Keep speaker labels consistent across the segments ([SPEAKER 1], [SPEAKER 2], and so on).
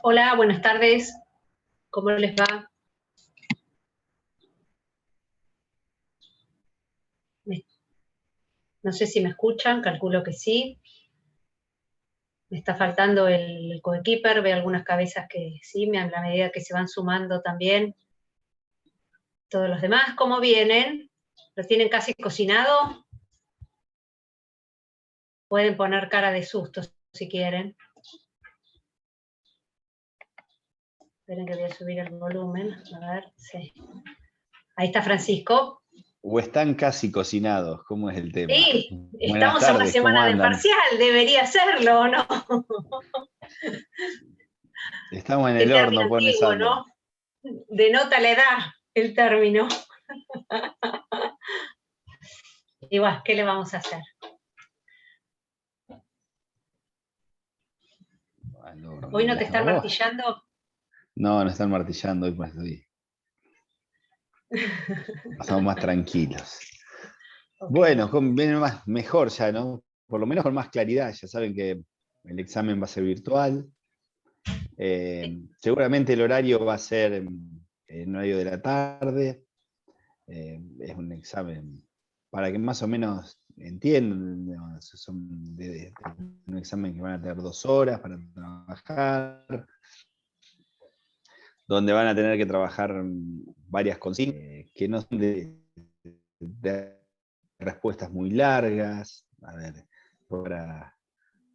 [SPEAKER 1] Hola, buenas tardes. ¿Cómo les va? No sé si me escuchan, calculo que sí. Me está faltando el coequiper, veo algunas cabezas que sí, a la medida que se van sumando también. Todos los demás, ¿cómo vienen? ¿Lo tienen casi cocinado? Pueden poner cara de susto si quieren. Esperen que voy a subir el volumen. A ver, sí. Ahí está Francisco.
[SPEAKER 2] ¿O están casi cocinados? ¿Cómo es el tema?
[SPEAKER 1] Sí,
[SPEAKER 2] Buenas
[SPEAKER 1] estamos en una
[SPEAKER 2] tardes, ¿cómo
[SPEAKER 1] semana de
[SPEAKER 2] andan?
[SPEAKER 1] parcial, debería serlo, ¿o no?
[SPEAKER 2] Estamos en
[SPEAKER 1] Qué
[SPEAKER 2] el horno,
[SPEAKER 1] término
[SPEAKER 2] pone
[SPEAKER 1] antiguo,
[SPEAKER 2] Sandra.
[SPEAKER 1] ¿no? Denota la edad, el término. Igual, ¿qué le vamos a hacer? ¿Hoy no te están martillando?
[SPEAKER 2] No, no están martillando, hoy pues estoy. Estamos más tranquilos. Okay. Bueno, viene mejor ya, ¿no? Por lo menos con más claridad. Ya saben que el examen va a ser virtual. Seguramente el horario va a ser en horario de la tarde. Es un examen para que más o menos entiendan. Son un examen que van a tener 2 horas para trabajar, donde van a tener que trabajar varias consignas que no son de respuestas muy largas, a ver,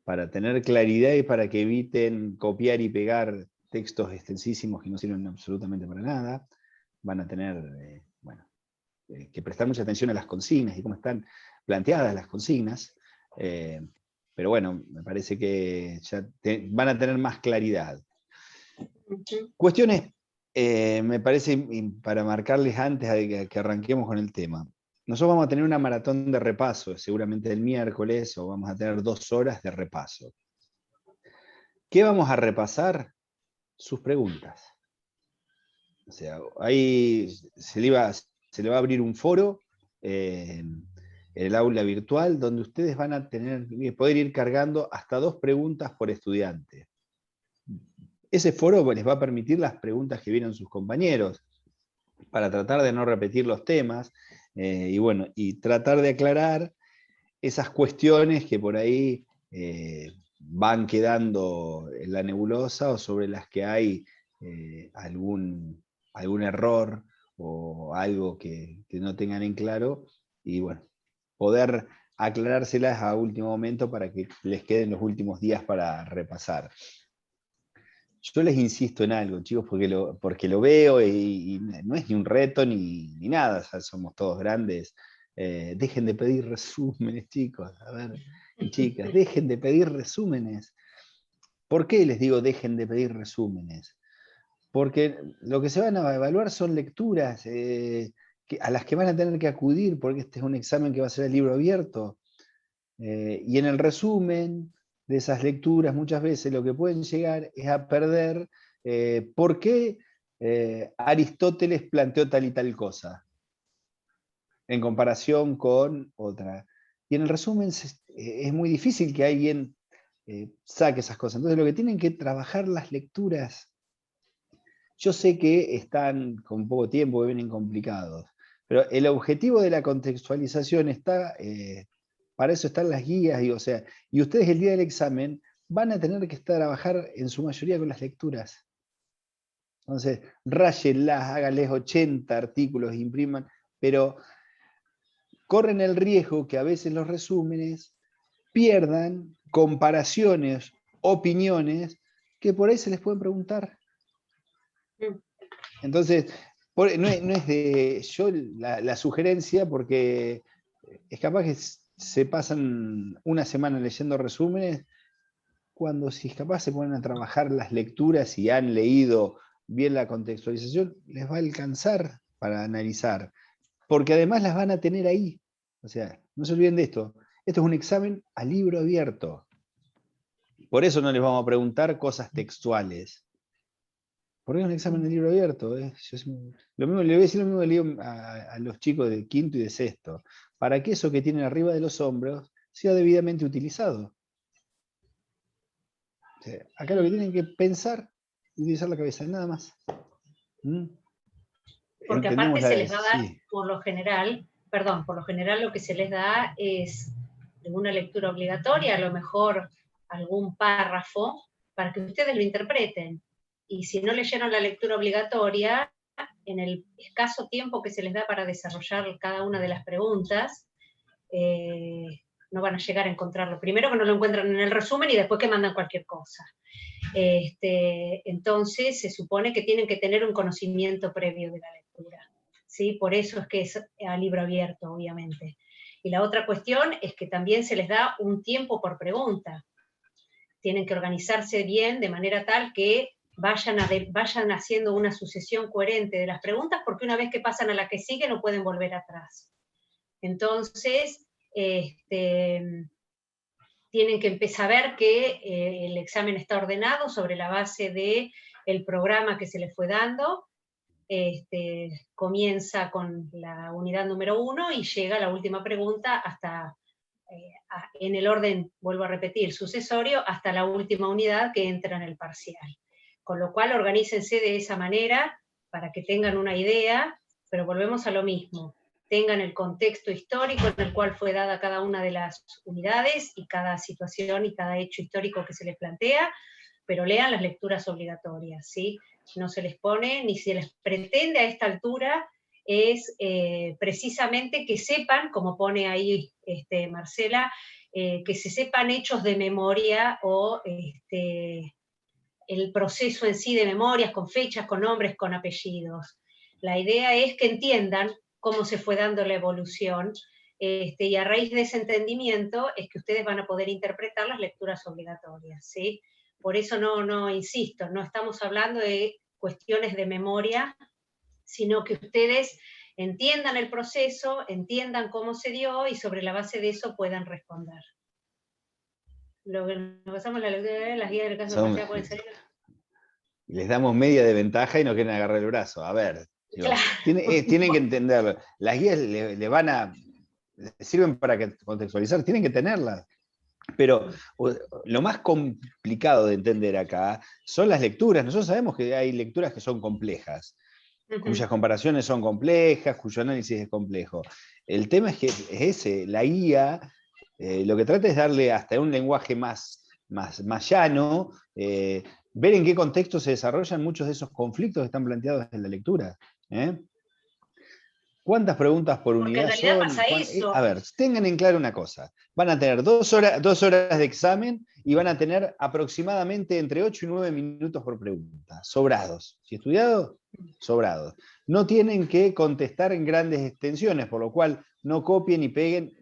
[SPEAKER 2] para tener claridad y para que eviten copiar y pegar textos extensísimos que no sirven absolutamente para nada. Van a tener, que prestar mucha atención a las consignas y cómo están planteadas las consignas. Pero bueno, me parece que ya van a tener más claridad. Cuestiones, me parece, para marcarles antes de que arranquemos con el tema. Nosotros vamos a tener una maratón de repaso, seguramente el miércoles, o vamos a tener 2 horas de repaso. ¿Qué vamos a repasar? Sus preguntas. O sea, ahí se le va a abrir un foro en el aula virtual donde ustedes van a poder ir cargando hasta 2 preguntas por estudiante. Ese foro les va a permitir las preguntas que vieron sus compañeros para tratar de no repetir los temas y tratar de aclarar esas cuestiones que por ahí van quedando en la nebulosa o sobre las que hay algún error o algo que no tengan en claro, y bueno, poder aclarárselas a último momento para que les queden los últimos días para repasar. Yo les insisto en algo, chicos, porque lo veo y no es ni un reto ni nada, o sea, somos todos grandes. Dejen de pedir resúmenes, chicos, a ver, y chicas, dejen de pedir resúmenes. ¿Por qué les digo dejen de pedir resúmenes? Porque lo que se van a evaluar son lecturas a las que van a tener que acudir, porque este es un examen que va a ser a libro abierto. Y en el resumen de esas lecturas, muchas veces lo que pueden llegar es a perder por qué Aristóteles planteó tal y tal cosa, en comparación con otra. Y en el resumen es muy difícil que alguien saque esas cosas. Entonces lo que tienen que trabajar las lecturas, yo sé que están con poco tiempo, que vienen complicados, pero el objetivo de la contextualización está, para eso están las guías, y ustedes el día del examen van a tener que trabajar en su mayoría con las lecturas. Entonces, ráyenlas, háganles 80 artículos, impriman, pero corren el riesgo que a veces los resúmenes pierdan comparaciones, opiniones, que por ahí se les pueden preguntar.
[SPEAKER 1] Mm.
[SPEAKER 2] Entonces, no es de yo la sugerencia, porque es capaz que se pasan una semana leyendo resúmenes, cuando si es capaz se ponen a trabajar las lecturas y han leído bien la contextualización, les va a alcanzar para analizar, porque además las van a tener ahí. O sea, no se olviden de esto. Esto es un examen a libro abierto. Por eso no les vamos a preguntar cosas textuales. Porque es un examen de libro abierto. Lo mismo, le voy a decir lo mismo que le digo a los chicos de quinto y de sexto. Para que eso que tienen arriba de los hombros sea debidamente utilizado. O sea, acá lo que tienen que pensar y utilizar la cabeza, nada más.
[SPEAKER 1] Porque
[SPEAKER 2] Entendemos
[SPEAKER 1] aparte
[SPEAKER 2] la
[SPEAKER 1] se
[SPEAKER 2] de.
[SPEAKER 1] les va a dar,
[SPEAKER 2] Sí.
[SPEAKER 1] por lo general lo que se les da es una lectura obligatoria, a lo mejor algún párrafo, para que ustedes lo interpreten. Y si no leyeron la lectura obligatoria, en el escaso tiempo que se les da para desarrollar cada una de las preguntas, no van a llegar a encontrarlo. Primero que no lo encuentran en el resumen y después que mandan cualquier cosa. Entonces se supone que tienen que tener un conocimiento previo de la lectura. ¿Sí? Por eso es que es a libro abierto, obviamente. Y la otra cuestión es que también se les da un tiempo por pregunta. Tienen que organizarse bien de manera tal que vayan haciendo una sucesión coherente de las preguntas, porque una vez que pasan a la que sigue no pueden volver atrás. Entonces, tienen que empezar a ver que el examen está ordenado sobre la base del programa que se les fue dando. Comienza con la unidad número 1 y llega a la última pregunta hasta, en el orden, vuelvo a repetir, sucesorio, hasta la última unidad que entra en el parcial. Con lo cual, organícense de esa manera para que tengan una idea, pero volvemos a lo mismo. Tengan el contexto histórico en el cual fue dada cada una de las unidades y cada situación y cada hecho histórico que se les plantea, pero lean las lecturas obligatorias, ¿sí? No se les pone, ni se les pretende a esta altura, es precisamente que sepan, como pone ahí Marcela, que se sepan hechos de memoria o el proceso en sí de memorias, con fechas, con nombres, con apellidos. La idea es que entiendan cómo se fue dando la evolución, y a raíz de ese entendimiento es que ustedes van a poder interpretar las lecturas obligatorias, ¿sí? Por eso no insisto, no estamos hablando de cuestiones de memoria, sino que ustedes entiendan el proceso, entiendan cómo se dio y sobre la base de eso puedan responder. Lo que nos pasamos la lectura de las guías del caso parcial pueden ser.
[SPEAKER 2] Les damos media de ventaja y no quieren agarrar el brazo. A ver, digo,
[SPEAKER 1] Claro.
[SPEAKER 2] tienen que entenderlo. Las guías le van a. Sirven para contextualizar, tienen que tenerlas. Pero lo más complicado de entender acá son las lecturas. Nosotros sabemos que hay lecturas que son complejas, cuyas comparaciones son complejas, cuyo análisis es complejo. El tema es que es ese, la guía, lo que trata es darle hasta un lenguaje más llano, ver en qué contexto se desarrollan muchos de esos conflictos que están planteados en la lectura. ¿Cuántas preguntas por
[SPEAKER 1] Porque en
[SPEAKER 2] unidad
[SPEAKER 1] realidad
[SPEAKER 2] son?
[SPEAKER 1] pasa eso.
[SPEAKER 2] A ver, tengan en claro una cosa. Van a tener 2 horas de examen y van a tener aproximadamente entre 8 y 9 minutos por pregunta. Sobrados. Si estudiado, sobrados. No tienen que contestar en grandes extensiones, por lo cual no copien y peguen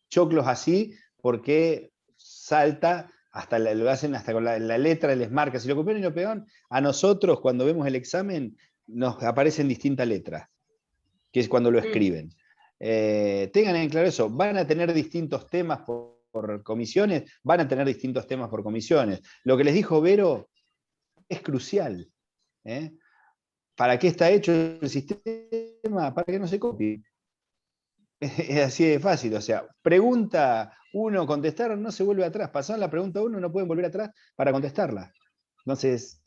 [SPEAKER 2] choclos así, porque salta, lo hacen hasta con la letra, les marca. Si lo copian y lo pegan, a nosotros cuando vemos el examen nos aparecen distintas letras, que es cuando lo escriben. Tengan en claro eso, van a tener distintos temas por comisiones, van a tener distintos temas por comisiones. Lo que les dijo Vero es crucial. ¿Para qué está hecho el sistema? Para que no se copie. Es así de fácil, o sea, pregunta 1, contestaron, no se vuelve atrás. Pasaron la pregunta 1, no pueden volver atrás para contestarla. Entonces,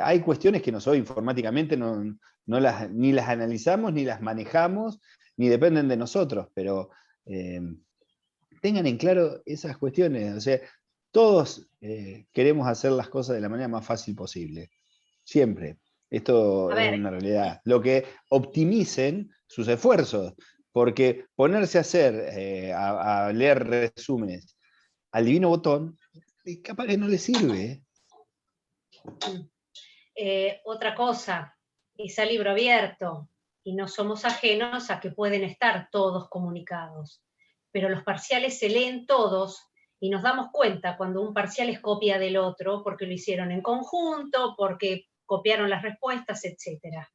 [SPEAKER 2] hay cuestiones que nosotros informáticamente ni las analizamos, ni las manejamos, ni dependen de nosotros, pero tengan en claro esas cuestiones. O sea, todos queremos hacer las cosas de la manera más fácil posible. Siempre. Esto es una realidad. Lo que optimicen sus esfuerzos, porque ponerse a hacer, a leer resúmenes al divino botón, capaz que no le sirve.
[SPEAKER 1] Otra cosa, es a libro abierto y no somos ajenos a que pueden estar todos comunicados, pero los parciales se leen todos y nos damos cuenta cuando un parcial es copia del otro, porque lo hicieron en conjunto, porque copiaron las respuestas, etcétera.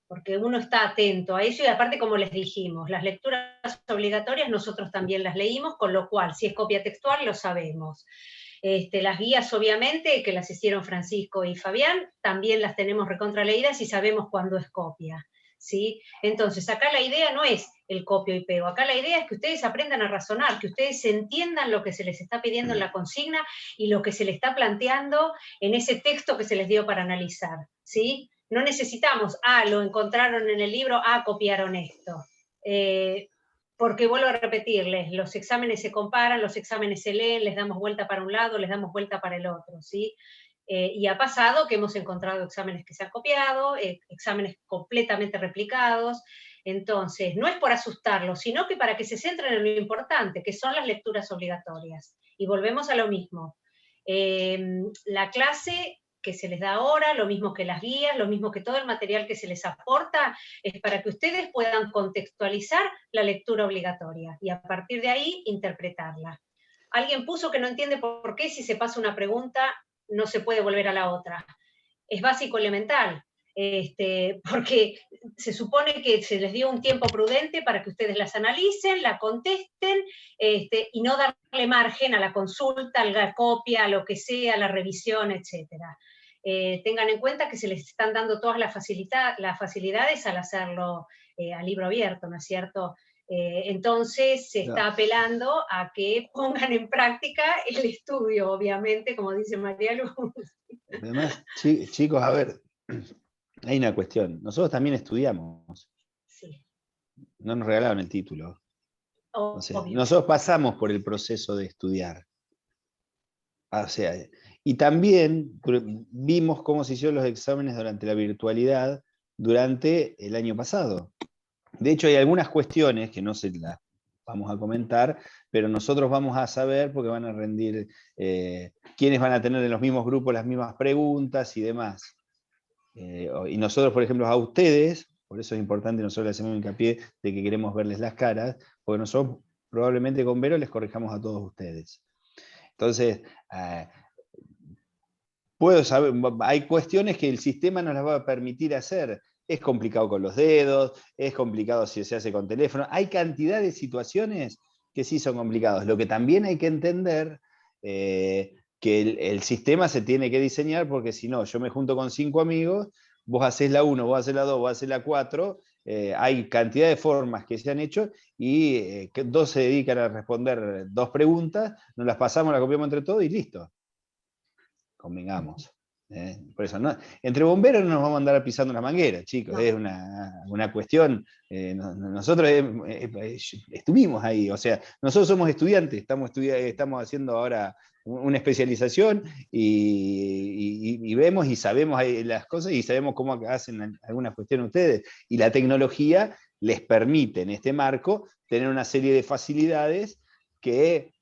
[SPEAKER 1] Porque uno está atento a ello y aparte, como les dijimos, las lecturas obligatorias nosotros también las leímos, con lo cual, si es copia textual, lo sabemos. Las guías, obviamente, que las hicieron Francisco y Fabián, también las tenemos recontraleídas y sabemos cuándo es copia, ¿sí? Entonces, acá la idea no es el copio y pego, acá la idea es que ustedes aprendan a razonar, que ustedes entiendan lo que se les está pidiendo en la consigna y lo que se les está planteando en ese texto que se les dio para analizar, ¿sí? No necesitamos, lo encontraron en el libro, copiaron esto. Porque vuelvo a repetirles, los exámenes se comparan, los exámenes se leen, les damos vuelta para un lado, les damos vuelta para el otro, ¿sí? Y ha pasado que hemos encontrado exámenes que se han copiado, exámenes completamente replicados. Entonces, no es por asustarlos, sino que para que se centren en lo importante, que son las lecturas obligatorias. Y volvemos a lo mismo. La clase que se les da ahora, lo mismo que las guías, lo mismo que todo el material que se les aporta, es para que ustedes puedan contextualizar la lectura obligatoria y a partir de ahí interpretarla. Alguien puso que no entiende por qué si se pasa una pregunta no se puede volver a la otra. Es básico elemental, porque se supone que se les dio un tiempo prudente para que ustedes las analicen, la contesten, y no darle margen a la consulta, a la copia, a lo que sea, a la revisión, etcétera. Tengan en cuenta que se les están dando todas las facilidades al hacerlo a libro abierto, ¿no es cierto? Entonces se está apelando a que pongan en práctica el estudio, obviamente, como dice María Luz.
[SPEAKER 2] Además, chicos, a ver, hay una cuestión. Nosotros también estudiamos.
[SPEAKER 1] Sí.
[SPEAKER 2] No nos regalaron el título. O sea,
[SPEAKER 1] Obvio.
[SPEAKER 2] nosotros pasamos por el proceso de estudiar. O sea, y también vimos cómo se hicieron los exámenes durante la virtualidad durante el año pasado. De hecho, hay algunas cuestiones que no se las vamos a comentar, pero nosotros vamos a saber porque van a rendir, quiénes van a tener en los mismos grupos las mismas preguntas y demás. Y nosotros, por ejemplo, a ustedes, por eso es importante, nosotros les hacemos hincapié de que queremos verles las caras, porque nosotros probablemente con Vero les corrijamos a todos ustedes. Entonces, puedo saber, hay cuestiones que el sistema nos las va a permitir hacer. Es complicado con los dedos, es complicado si se hace con teléfono. Hay cantidad de situaciones que sí son complicadas. Lo que también hay que entender, que el sistema se tiene que diseñar, porque si no, yo me junto con 5 amigos, vos haces la 1, vos haces la 2, vos haces la 4, hay cantidad de formas que se han hecho y que 2 se dedican a responder 2 preguntas, nos las pasamos, las copiamos entre todos y listo. Convengamos. Por eso, ¿no? Entre bomberos no nos vamos a andar pisando la manguera, chicos, no. Es una cuestión, nosotros estuvimos ahí, o sea, nosotros somos estudiantes, estamos haciendo ahora una especialización y vemos y sabemos las cosas y sabemos cómo hacen algunas cuestiones ustedes, y la tecnología les permite en este marco tener una serie de facilidades que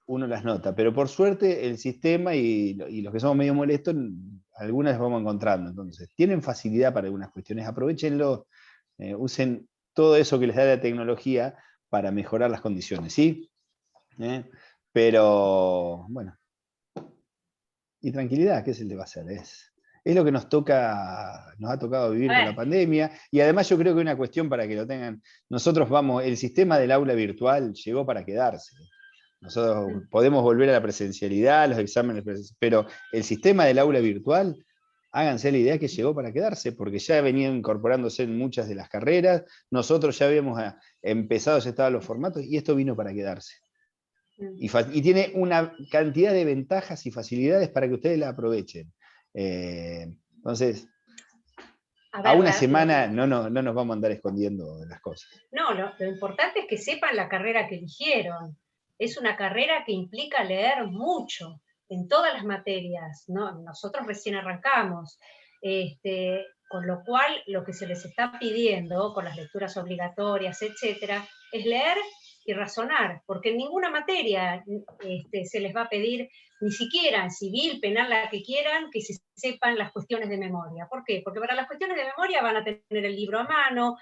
[SPEAKER 2] uno las nota, pero por suerte el sistema y los que somos medio molestos, algunas las vamos encontrando. Entonces, tienen facilidad para algunas cuestiones, aprovechenlo, usen todo eso que les da la tecnología para mejorar las condiciones, ¿sí? Pero, bueno, y tranquilidad, ¿qué se le va a hacer? Es lo que nos ha tocado vivir con la pandemia, y además yo creo que hay una cuestión para que lo tengan, nosotros el sistema del aula virtual llegó para quedarse. Nosotros podemos volver a la presencialidad, los exámenes, pero el sistema del aula virtual, háganse la idea que llegó para quedarse, porque ya venían incorporándose en muchas de las carreras, nosotros ya habíamos empezado, ya estaban los formatos, y esto vino para quedarse. Y tiene una cantidad de ventajas y facilidades para que ustedes la aprovechen. Entonces, a una semana no nos vamos a andar escondiendo las cosas.
[SPEAKER 1] No, lo importante es que sepan la carrera que eligieron. Es una carrera que implica leer mucho, en todas las materias, ¿no? Nosotros recién arrancamos, con lo cual lo que se les está pidiendo con las lecturas obligatorias, etcétera, es leer y razonar, porque en ninguna materia se les va a pedir, ni siquiera en civil, penal, la que quieran, que se sepan las cuestiones de memoria. ¿Por qué? Porque para las cuestiones de memoria van a tener el libro a mano,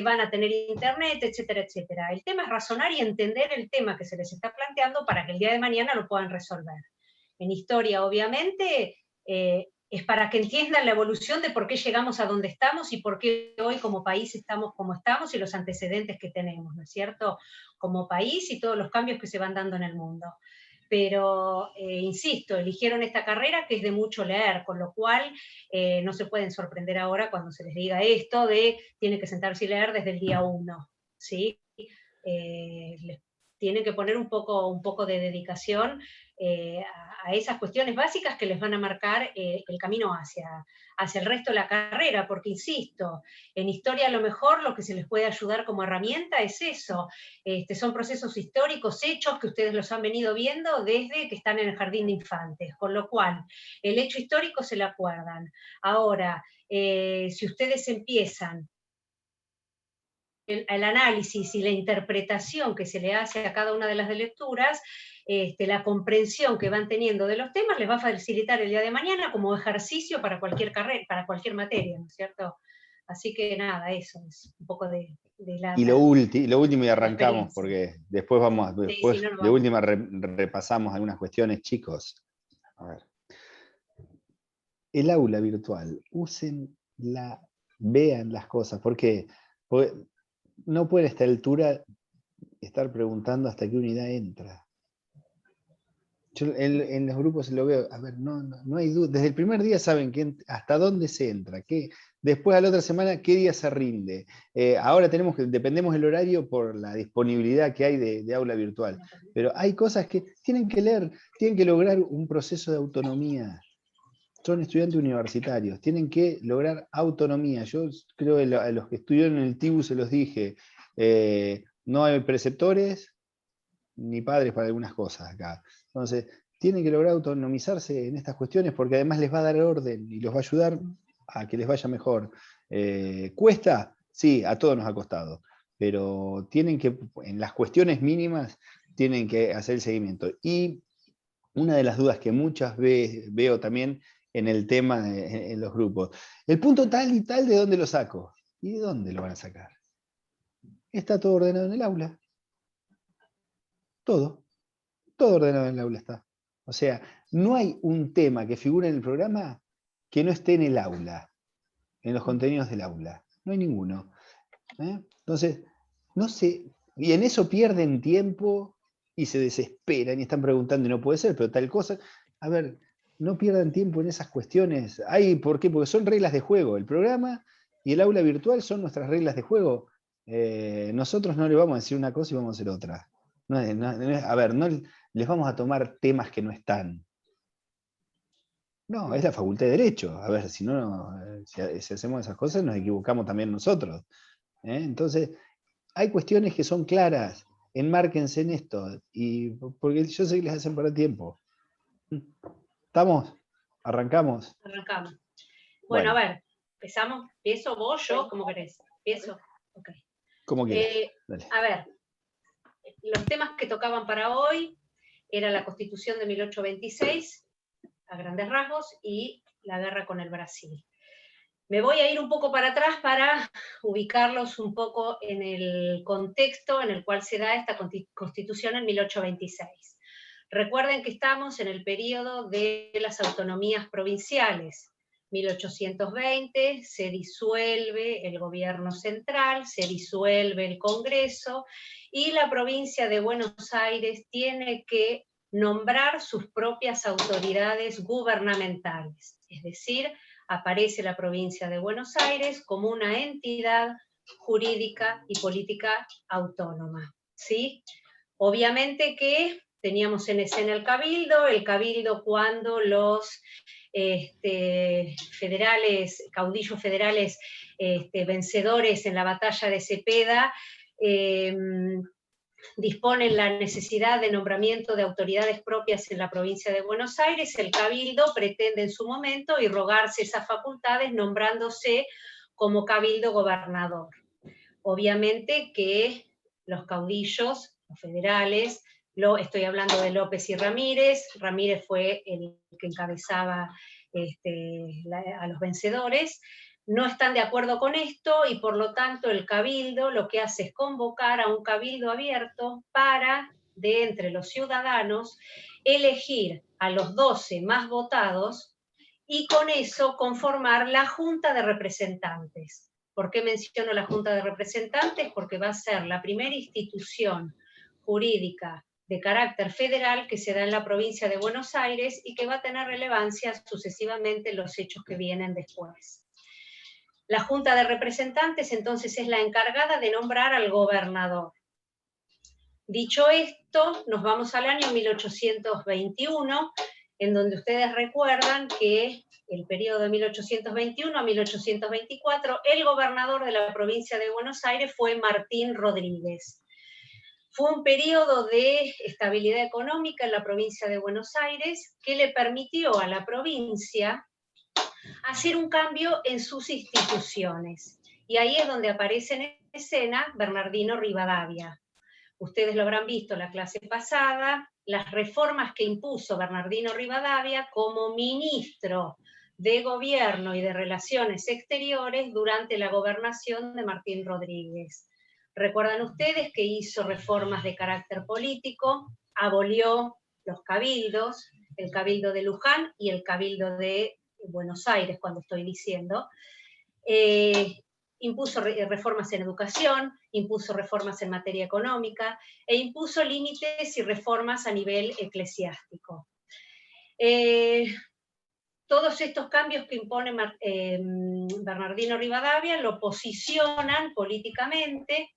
[SPEAKER 1] van a tener internet, etcétera, etcétera. El tema es razonar y entender el tema que se les está planteando para que el día de mañana lo puedan resolver. En historia, obviamente, es para que entiendan la evolución de por qué llegamos a donde estamos y por qué hoy como país estamos como estamos y los antecedentes que tenemos, ¿no es cierto? Como país y todos los cambios que se van dando en el mundo. Pero, insisto, eligieron esta carrera que es de mucho leer, con lo cual no se pueden sorprender ahora cuando se les diga esto de tienen que sentarse y leer desde el día 1, ¿sí? Les tienen que poner un poco de dedicación a esas cuestiones básicas que les van a marcar el camino hacia el resto de la carrera, porque insisto, en historia a lo mejor lo que se les puede ayudar como herramienta es eso, son procesos históricos, hechos que ustedes los han venido viendo desde que están en el jardín de infantes, con lo cual el hecho histórico se lo acuerdan. Ahora, si ustedes empiezan el análisis y la interpretación que se le hace a cada una de las lecturas, la comprensión que van teniendo de los temas les va a facilitar el día de mañana como ejercicio para cualquier carrera, para cualquier materia, ¿no es cierto? Así que nada, eso es un poco de
[SPEAKER 2] Y lo último y arrancamos, porque después
[SPEAKER 1] sí, no,
[SPEAKER 2] de última repasamos algunas cuestiones, chicos. A ver. El aula virtual, vean las cosas, porque no puede a esta altura estar preguntando hasta qué unidad entra. Yo en los grupos lo veo, a ver, no hay duda. Desde el primer día saben hasta dónde se entra, después a la otra semana qué día se rinde. Ahora dependemos del horario por la disponibilidad que hay de aula virtual. Pero hay cosas que tienen que leer, tienen que lograr un proceso de autonomía. Son estudiantes universitarios, tienen que lograr autonomía. Yo creo que a los que estudiaron en el TIBU se los dije, no hay preceptores ni padres para algunas cosas acá. Entonces, tienen que lograr autonomizarse en estas cuestiones porque además les va a dar orden y los va a ayudar a que les vaya mejor. ¿Cuesta? Sí, a todos nos ha costado, pero tienen que, en las cuestiones mínimas, tienen que hacer el seguimiento. Y una de las dudas que muchas veces veo también en el tema, en los grupos, el punto tal y tal, ¿de dónde lo saco? ¿Y de dónde lo van a sacar? Está todo ordenado en el aula. Todo ordenado en el aula está. O sea, no hay un tema que figure en el programa que no esté en el aula, en los contenidos del aula. No hay ninguno. Entonces, no sé, y en eso pierden tiempo y se desesperan y están preguntando y no puede ser, pero tal cosa. A ver, no pierdan tiempo en esas cuestiones. ¿Por qué? Porque son reglas de juego. El programa y el aula virtual son nuestras reglas de juego. Nosotros no le vamos a decir una cosa y vamos a hacer otra. A ver, no les vamos a tomar temas que no están. No, es la Facultad de Derecho. A ver, si hacemos esas cosas nos equivocamos también nosotros. Entonces, hay cuestiones que son claras. Enmárquense en esto. Porque yo sé que les hacen para tiempo. ¿Estamos? ¿Arrancamos?
[SPEAKER 1] Arrancamos. Bueno, a ver, empezamos. ¿Empiezo vos, yo? ¿Cómo querés? ¿Empiezo? Ok.
[SPEAKER 2] Como quieras.
[SPEAKER 1] A ver, los temas que tocaban para hoy era la Constitución de 1826, a grandes rasgos, y la guerra con el Brasil. Me voy a ir un poco para atrás para ubicarlos un poco en el contexto en el cual se da esta Constitución en 1826. Recuerden que estamos en el periodo de las autonomías provinciales. 1820 se disuelve el gobierno central, se disuelve el Congreso y la provincia de Buenos Aires tiene que nombrar sus propias autoridades gubernamentales, es decir, aparece la provincia de Buenos Aires como una entidad jurídica y política autónoma, ¿sí? Obviamente que teníamos en escena el cabildo cuando los caudillos federales vencedores en la batalla de Cepeda, disponen la necesidad de nombramiento de autoridades propias en la provincia de Buenos Aires, el cabildo pretende en su momento irrogarse esas facultades nombrándose como cabildo gobernador. Obviamente que los caudillos, los federales, estoy hablando de López y Ramírez. Ramírez fue el que encabezaba a los vencedores. No están de acuerdo con esto y por lo tanto el cabildo lo que hace es convocar a un cabildo abierto para, de entre los ciudadanos, elegir a los 12 más votados y con eso conformar la Junta de Representantes. ¿Por qué menciono la Junta de Representantes? Porque va a ser la primera institución jurídica de carácter federal que se da en la provincia de Buenos Aires y que va a tener relevancia sucesivamente en los hechos que vienen después. La Junta de Representantes entonces es la encargada de nombrar al gobernador. Dicho esto, nos vamos al año 1821, en donde ustedes recuerdan que el periodo de 1821 a 1824, el gobernador de la provincia de Buenos Aires fue Martín Rodríguez. Fue un periodo de estabilidad económica en la provincia de Buenos Aires que le permitió a la provincia hacer un cambio en sus instituciones. Y ahí es donde aparece en escena Bernardino Rivadavia. Ustedes lo habrán visto en la clase pasada, las reformas que impuso Bernardino Rivadavia como ministro de Gobierno y de Relaciones Exteriores durante la gobernación de Martín Rodríguez. Recuerdan ustedes que hizo reformas de carácter político, abolió los cabildos, el cabildo de Luján y el cabildo de Buenos Aires, cuando estoy diciendo, impuso reformas en educación, impuso reformas en materia económica, e impuso límites y reformas a nivel eclesiástico. Todos estos cambios que impone Bernardino Rivadavia lo posicionan políticamente.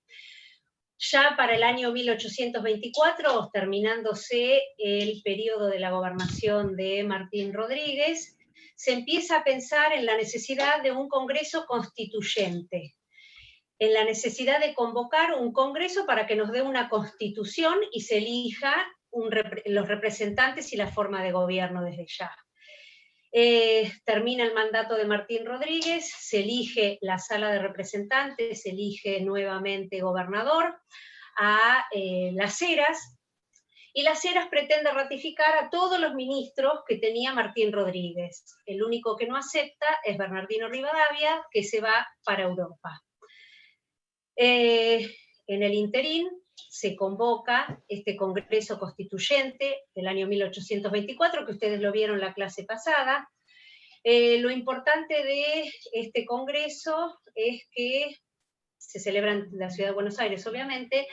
[SPEAKER 1] Ya para el año 1824, terminándose el periodo de la gobernación de Martín Rodríguez, se empieza a pensar en la necesidad de un Congreso constituyente, en la necesidad de convocar un Congreso para que nos dé una constitución y se elija los representantes y la forma de gobierno desde ya. Termina el mandato de Martín Rodríguez, se elige la Sala de Representantes, se elige nuevamente gobernador a Las Heras, y Las Heras pretende ratificar a todos los ministros que tenía Martín Rodríguez. El único que no acepta es Bernardino Rivadavia, que se va para Europa. En el interín se convoca este Congreso Constituyente del año 1824, que ustedes lo vieron en la clase pasada. Lo importante de este Congreso es que se celebra en la ciudad de Buenos Aires, obviamente,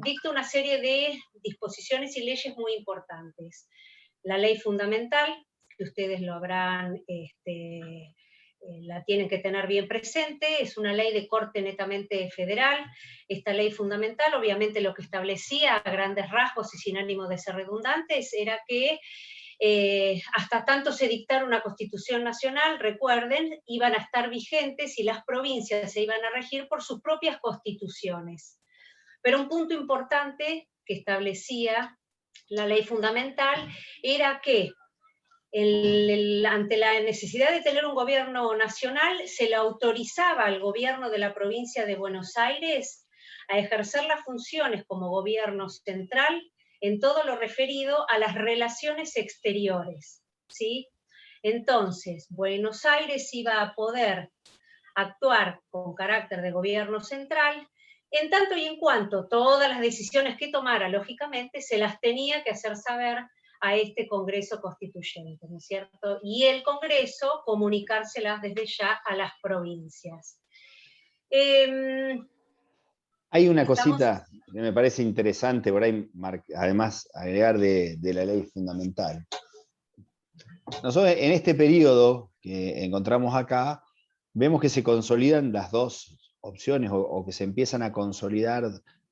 [SPEAKER 1] dicta una serie de disposiciones y leyes muy importantes. La ley fundamental, que ustedes lo habrán, la tienen que tener bien presente, es una ley de corte netamente federal. Esta ley fundamental, obviamente, lo que establecía a grandes rasgos y sin ánimo de ser redundantes, era que hasta tanto se dictara una Constitución Nacional, recuerden, iban a estar vigentes y las provincias se iban a regir por sus propias constituciones. Pero un punto importante que establecía la ley fundamental era que ante la necesidad de tener un gobierno nacional, se le autorizaba al gobierno de la provincia de Buenos Aires a ejercer las funciones como gobierno central en todo lo referido a las relaciones exteriores, ¿sí? Entonces, Buenos Aires iba a poder actuar con carácter de gobierno central, en tanto y en cuanto todas las decisiones que tomara, lógicamente, se las tenía que hacer saber a este Congreso Constituyente, ¿no es cierto? Y el Congreso comunicárselas desde ya a las provincias.
[SPEAKER 2] Hay una cosita que me parece interesante por ahí, además agregar de la ley fundamental. Nosotros en este periodo que encontramos acá, vemos que se consolidan las dos opciones, o que se empiezan a consolidar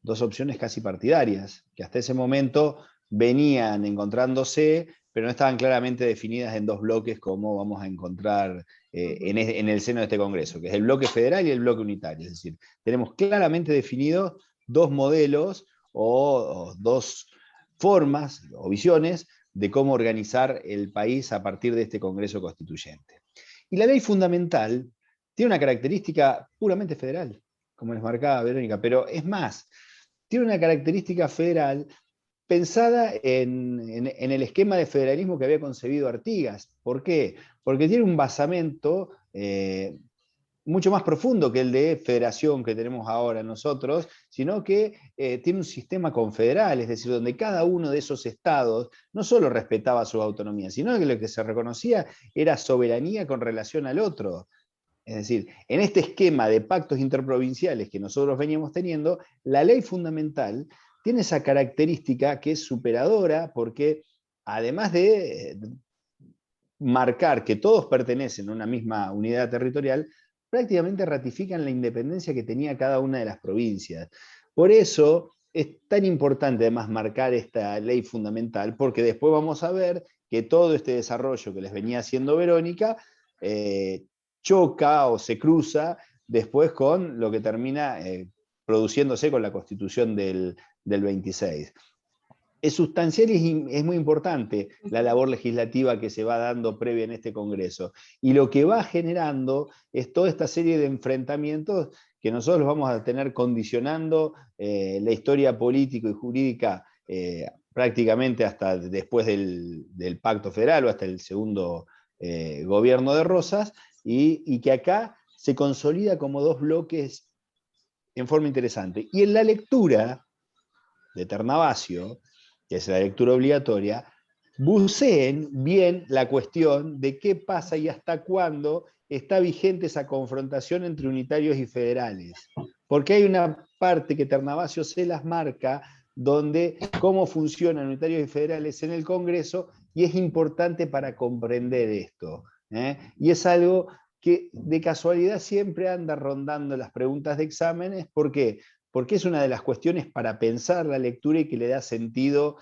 [SPEAKER 2] dos opciones casi partidarias, que hasta ese momento venían encontrándose, pero no estaban claramente definidas en dos bloques como vamos a encontrar en el seno de este Congreso, que es el bloque federal y el bloque unitario. Es decir, tenemos claramente definidos dos modelos o dos formas o visiones de cómo organizar el país a partir de este Congreso Constituyente. Y la ley fundamental tiene una característica puramente federal. como les marcaba Verónica, pero es más, tiene una característica federal pensada en el esquema de federalismo que había concebido Artigas. ¿Por qué? Porque tiene un basamento mucho más profundo que el de federación que tenemos ahora nosotros, sino que tiene un sistema confederal, es decir, donde cada uno de esos estados no solo respetaba su autonomía, sino que lo que se reconocía era soberanía con relación al otro. Es decir, en este esquema de pactos interprovinciales que nosotros veníamos teniendo, la ley fundamental tiene esa característica que es superadora porque además de marcar que todos pertenecen a una misma unidad territorial, prácticamente ratifican la independencia que tenía cada una de las provincias. Por eso es tan importante además marcar esta ley fundamental, porque después vamos a ver que todo este desarrollo que les venía haciendo Verónica choca o se cruza después con lo que termina produciéndose con la Constitución del 26. Es sustancial y es muy importante la labor legislativa que se va dando previa en este Congreso. Y lo que va generando es toda esta serie de enfrentamientos que nosotros vamos a tener condicionando la historia política y jurídica prácticamente hasta después del Pacto Federal o hasta el segundo gobierno de Rosas, y que acá se consolida como dos bloques en forma interesante. Y en la lectura de Ternavasio, que es la lectura obligatoria, buceen bien la cuestión de qué pasa y hasta cuándo está vigente esa confrontación entre unitarios y federales. Porque hay una parte que Ternavasio se las marca, donde cómo funcionan unitarios y federales en el Congreso, y es importante para comprender esto. Y es algo que de casualidad siempre anda rondando las preguntas de exámenes. ¿Por qué? Porque es una de las cuestiones para pensar la lectura y que le da sentido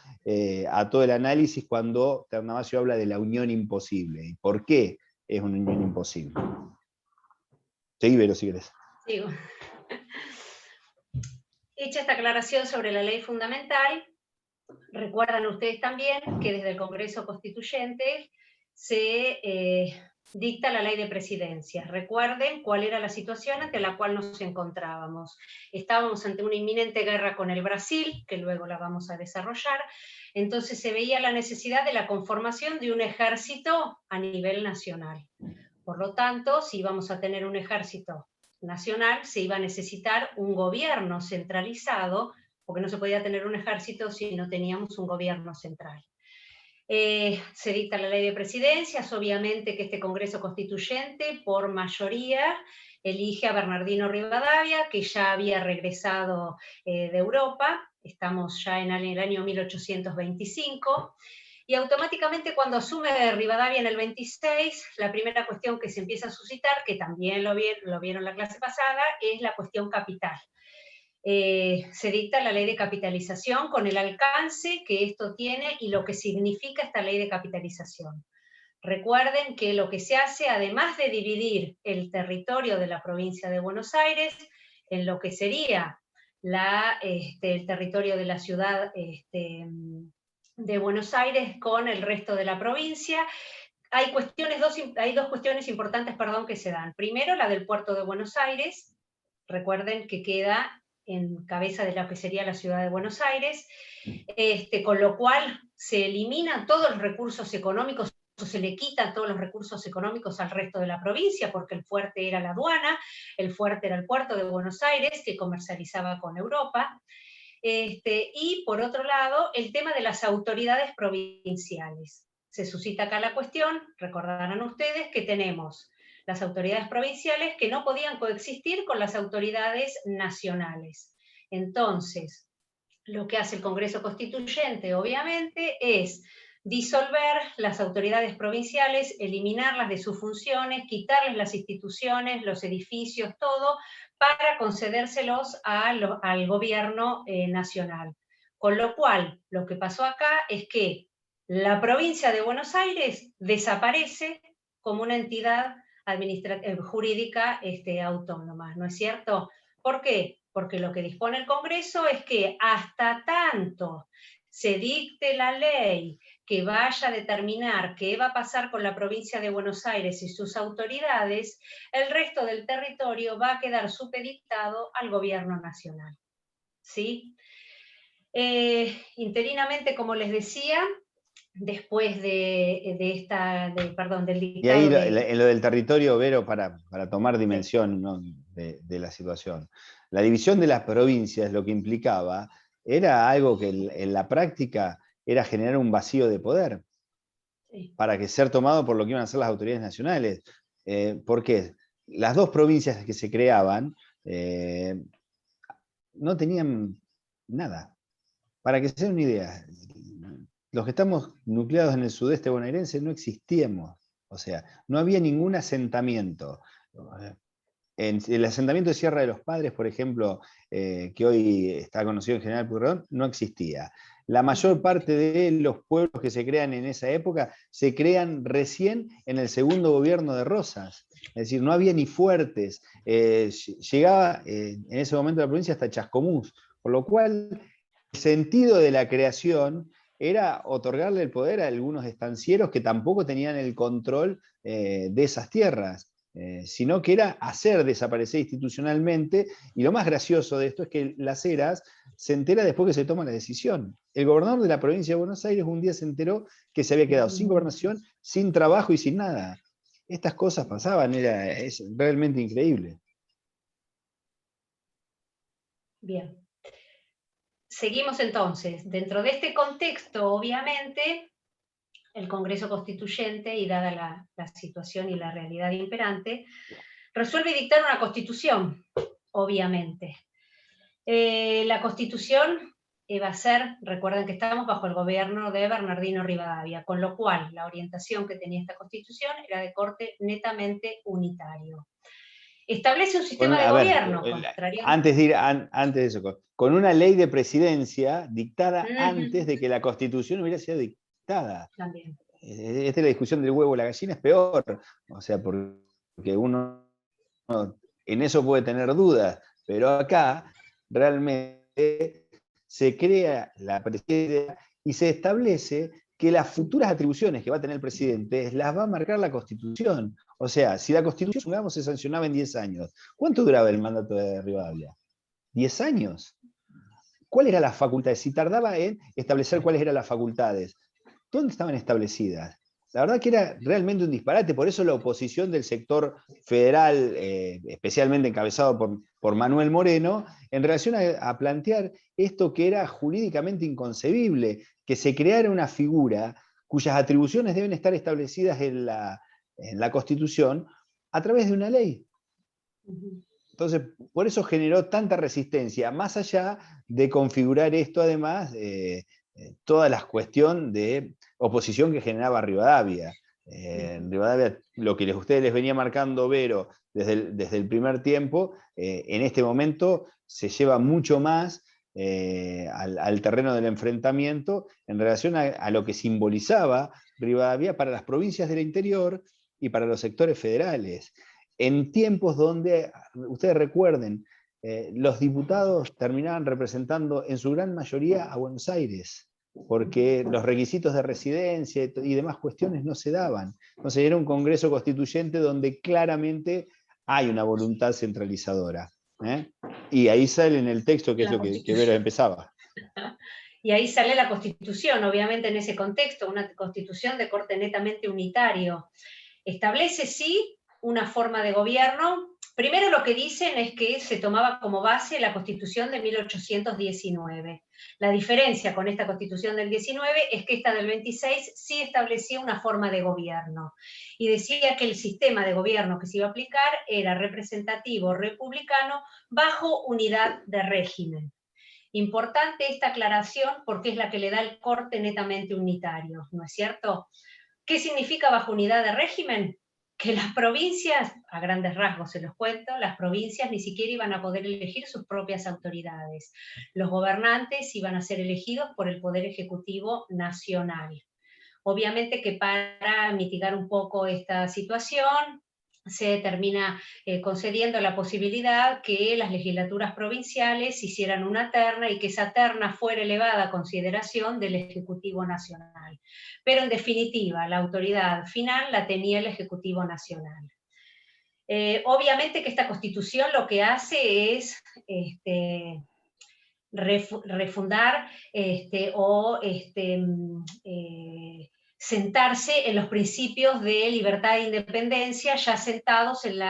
[SPEAKER 2] a todo el análisis cuando Ternavasio habla de la unión imposible. ¿Y por qué es una unión imposible? Seguí, Vero, si querés.
[SPEAKER 1] Sigo. Hecha esta aclaración sobre la ley fundamental, recuerdan ustedes también que desde el Congreso Constituyente se dicta la ley de presidencia. Recuerden cuál era la situación ante la cual nos encontrábamos. Estábamos ante una inminente guerra con el Brasil, que luego la vamos a desarrollar, entonces se veía la necesidad de la conformación de un ejército a nivel nacional. Por lo tanto, si íbamos a tener un ejército nacional, se iba a necesitar un gobierno centralizado, porque no se podía tener un ejército si no teníamos un gobierno central. Se dicta la ley de presidencias, obviamente que este Congreso Constituyente, por mayoría, elige a Bernardino Rivadavia, que ya había regresado de Europa, estamos ya en el año 1825, y automáticamente cuando asume Rivadavia en el 26, la primera cuestión que se empieza a suscitar, que también lo vieron la clase pasada, es la cuestión capital. Se dicta la ley de capitalización con el alcance que esto tiene y lo que significa esta ley de capitalización. Recuerden que lo que se hace, además de dividir el territorio de la provincia de Buenos Aires en lo que sería el territorio de la ciudad de Buenos Aires con el resto de la provincia, hay dos cuestiones importantes, que se dan. Primero, la del puerto de Buenos Aires, recuerden que queda en cabeza de lo que sería la ciudad de Buenos Aires, con lo cual se eliminan todos los recursos económicos, o se le quitan todos los recursos económicos al resto de la provincia, porque el fuerte era la aduana, el fuerte era el puerto de Buenos Aires, que comercializaba con Europa. Y por otro lado, el tema de las autoridades provinciales. Se suscita acá la cuestión, recordarán ustedes, que tenemos las autoridades provinciales que no podían coexistir con las autoridades nacionales. Entonces, lo que hace el Congreso Constituyente, obviamente, es disolver las autoridades provinciales, eliminarlas de sus funciones, quitarles las instituciones, los edificios, todo, para concedérselos al gobierno nacional. Con lo cual, lo que pasó acá es que la provincia de Buenos Aires desaparece como una entidad jurídica autónoma, ¿no es cierto? ¿Por qué? Porque lo que dispone el Congreso es que hasta tanto se dicte la ley que vaya a determinar qué va a pasar con la provincia de Buenos Aires y sus autoridades, el resto del territorio va a quedar supeditado al gobierno nacional. ¿Sí? Interinamente, como les decía, después del
[SPEAKER 2] Y ahí
[SPEAKER 1] dictado de...
[SPEAKER 2] en lo del territorio, Vero, para tomar
[SPEAKER 1] Sí,
[SPEAKER 2] dimensión, ¿no?, de la situación. La división de las provincias lo que implicaba era algo que en la práctica era generar un vacío de poder
[SPEAKER 1] sí.
[SPEAKER 2] para que ser tomado por lo que iban a ser las autoridades nacionales. ¿Por qué? Las dos provincias que se creaban no tenían nada. Para que se den una idea, los que estamos nucleados en el sudeste bonaerense no existíamos. O sea, no había ningún asentamiento. En el asentamiento de Sierra de los Padres, por ejemplo, que hoy está conocido en General Pueyrredón, no existía. La mayor parte de los pueblos que se crean en esa época se crean recién en el segundo gobierno de Rosas. Es decir, no había ni fuertes. Llegaba en ese momento la provincia hasta Chascomús, por lo cual el sentido de la creación era otorgarle el poder a algunos estancieros que tampoco tenían el control de esas tierras. Sino que era hacer desaparecer institucionalmente, y lo más gracioso de esto es que Las Heras se entera después que se toma la decisión. El gobernador de la provincia de Buenos Aires un día se enteró que se había quedado sin gobernación, sin trabajo y sin nada. Estas cosas pasaban, es realmente increíble.
[SPEAKER 1] Bien. Seguimos entonces. Dentro de este contexto, obviamente, el Congreso Constituyente, y dada la situación y la realidad imperante, resuelve dictar una constitución, obviamente. La constitución va a ser, recuerden que estamos bajo el gobierno de Bernardino Rivadavia, con lo cual la orientación que tenía esta constitución era de corte netamente unitario. Establece un sistema de
[SPEAKER 2] A ver,
[SPEAKER 1] gobierno, contrario...
[SPEAKER 2] antes de eso, con una ley de presidencia dictada antes de que la Constitución hubiera sido dictada.
[SPEAKER 1] También.
[SPEAKER 2] Esta es la discusión del huevo y la gallina, es peor. O sea, porque uno en eso puede tener dudas, pero acá realmente se crea la presidencia y se establece que las futuras atribuciones que va a tener el presidente las va a marcar la Constitución. O sea, si la Constitución, supongamos, se sancionaba en 10 años, ¿cuánto duraba el mandato de Rivadavia? 10 años. ¿Cuáles eran las facultades? Si tardaba en establecer cuáles eran las facultades, ¿dónde estaban establecidas? La verdad que era realmente un disparate, por eso la oposición del sector federal, especialmente encabezado por Manuel Moreno, en relación a plantear esto que era jurídicamente inconcebible, que se creara una figura cuyas atribuciones deben estar establecidas en la Constitución a través de una ley. Entonces, por eso generó tanta resistencia, más allá de configurar esto, además, toda la cuestión de oposición que generaba Rivadavia. Rivadavia, lo que ustedes les venía marcando, Vero, desde el primer tiempo, en este momento se lleva mucho más al terreno del enfrentamiento en relación a lo que simbolizaba Rivadavia para las provincias del interior y para los sectores federales. En tiempos donde, ustedes recuerden, los diputados terminaban representando en su gran mayoría a Buenos Aires, porque los requisitos de residencia y demás cuestiones no se daban. Entonces era un Congreso Constituyente donde claramente hay una voluntad centralizadora. Y ahí sale en el texto, que es lo que Vero empezaba.
[SPEAKER 1] Y ahí sale la Constitución, obviamente en ese contexto, una Constitución de corte netamente unitario. Establece, sí, una forma de gobierno. Primero lo que dicen es que se tomaba como base la Constitución de 1819. La diferencia con esta Constitución del 19 es que esta del 26 sí establecía una forma de gobierno y decía que el sistema de gobierno que se iba a aplicar era representativo republicano bajo unidad de régimen. Importante esta aclaración porque es la que le da el corte netamente unitario, ¿no es cierto? ¿Qué significa bajo unidad de régimen? Que las provincias, a grandes rasgos se los cuento, las provincias ni siquiera iban a poder elegir sus propias autoridades. Los gobernantes iban a ser elegidos por el Poder Ejecutivo Nacional. Obviamente que para mitigar un poco esta situación, se termina concediendo la posibilidad que las legislaturas provinciales hicieran una terna y que esa terna fuera elevada a consideración del Ejecutivo Nacional. Pero en definitiva, la autoridad final la tenía el Ejecutivo Nacional. Obviamente que esta Constitución lo que hace es refundar sentarse en los principios de libertad e independencia ya sentados en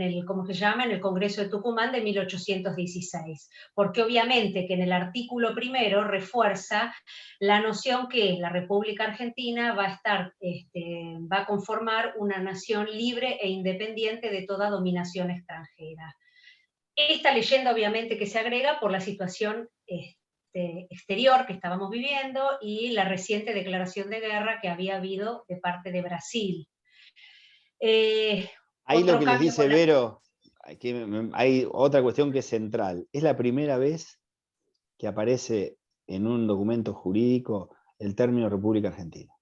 [SPEAKER 1] el, ¿cómo se llama?, en el Congreso de Tucumán de 1816, porque obviamente que en el artículo primero refuerza la noción que la República Argentina va a conformar una nación libre e independiente de toda dominación extranjera. Esta leyenda obviamente que se agrega por la situación exterior que estábamos viviendo y la reciente declaración de guerra que había habido de parte de Brasil.
[SPEAKER 2] Ahí lo que les dice Vero, hay otra cuestión que es central. Es la primera vez que aparece en un documento jurídico el término República Argentina.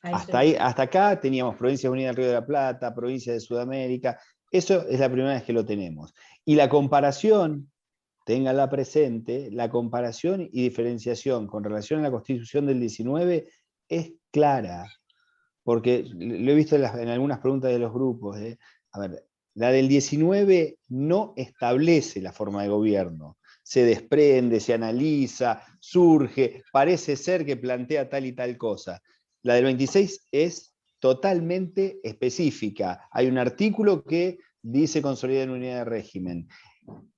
[SPEAKER 2] Hasta acá teníamos Provincias Unidas del Río de la Plata, Provincias de Sudamérica. Eso es la primera vez que lo tenemos. Y la comparación, ténganla presente, la comparación y diferenciación con relación a la Constitución del 19 es clara, porque lo he visto en algunas preguntas de los grupos. A ver, la del 19 no establece la forma de gobierno, se desprende, se analiza, surge, parece ser que plantea tal y tal cosa. La del 26 es totalmente específica. Hay un artículo que dice consolidar una unidad de régimen.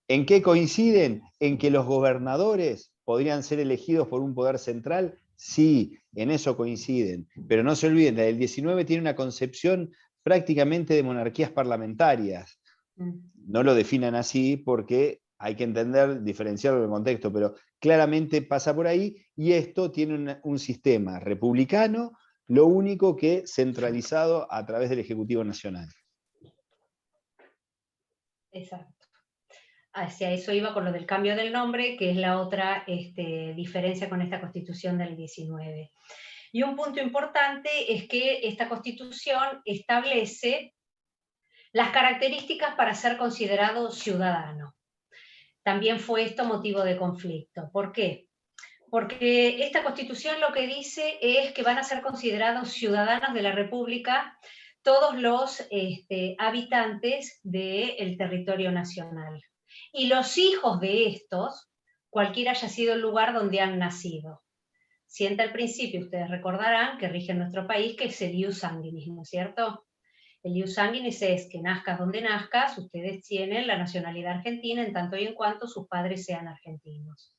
[SPEAKER 2] ¿En qué coinciden? En que los gobernadores podrían ser elegidos por un poder central. Sí, en eso coinciden. Pero no se olviden, la del 19 tiene una concepción prácticamente de monarquías parlamentarias. No lo definan así porque hay que entender, diferenciarlo del contexto, pero claramente pasa por ahí, y esto tiene un sistema republicano, lo único que centralizado a través del Ejecutivo Nacional.
[SPEAKER 1] Exacto. Hacia eso iba con lo del cambio del nombre, que es la otra diferencia con esta Constitución del 19. Y un punto importante es que esta Constitución establece las características para ser considerado ciudadano. También fue esto motivo de conflicto. ¿Por qué? Porque esta Constitución lo que dice es que van a ser considerados ciudadanos de la República todos los habitantes del territorio nacional. Y los hijos de estos, cualquiera haya sido el lugar donde han nacido. Sienta al principio, ustedes recordarán, que rige en nuestro país, que es el ius sanguinis, ¿no es cierto? El ius sanguinis es que nazcas donde nazcas, ustedes tienen la nacionalidad argentina en tanto y en cuanto sus padres sean argentinos.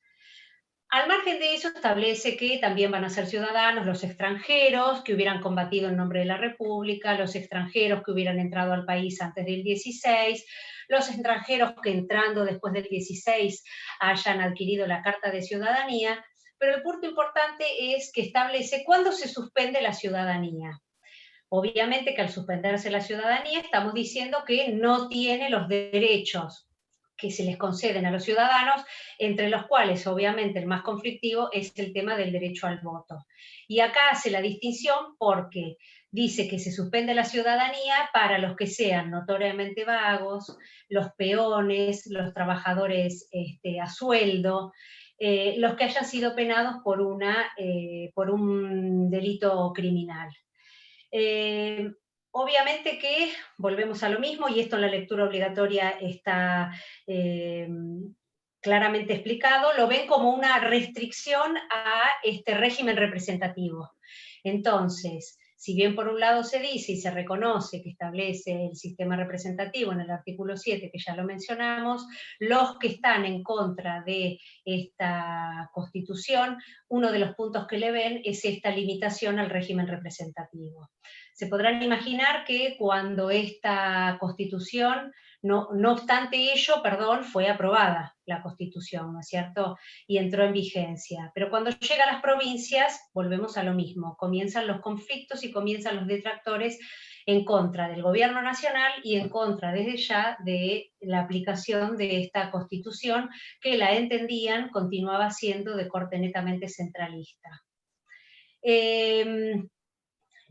[SPEAKER 1] Al margen de eso, establece que también van a ser ciudadanos los extranjeros que hubieran combatido en nombre de la República, los extranjeros que hubieran entrado al país antes del 16, los extranjeros que entrando después del 16 hayan adquirido la Carta de Ciudadanía, pero el punto importante es que establece cuándo se suspende la ciudadanía. Obviamente que al suspenderse la ciudadanía estamos diciendo que no tiene los derechos que se les conceden a los ciudadanos, entre los cuales obviamente el más conflictivo es el tema del derecho al voto. Y acá hace la distinción porque dice que se suspende la ciudadanía para los que sean notoriamente vagos, los peones, los trabajadores a sueldo, los que hayan sido penados por un delito criminal. Obviamente que volvemos a lo mismo, y esto en la lectura obligatoria está claramente explicado, lo ven como una restricción a este régimen representativo. Entonces, si bien por un lado se dice y se reconoce que establece el sistema representativo en el artículo 7, que ya lo mencionamos, los que están en contra de esta Constitución, uno de los puntos que le ven es esta limitación al régimen representativo. Se podrán imaginar que cuando esta Constitución, no obstante ello, fue aprobada la Constitución, ¿no es cierto? Y entró en vigencia. Pero cuando llega a las provincias, volvemos a lo mismo. Comienzan los conflictos y comienzan los detractores en contra del gobierno nacional y en contra desde ya de la aplicación de esta Constitución, que la entendían continuaba siendo de corte netamente centralista.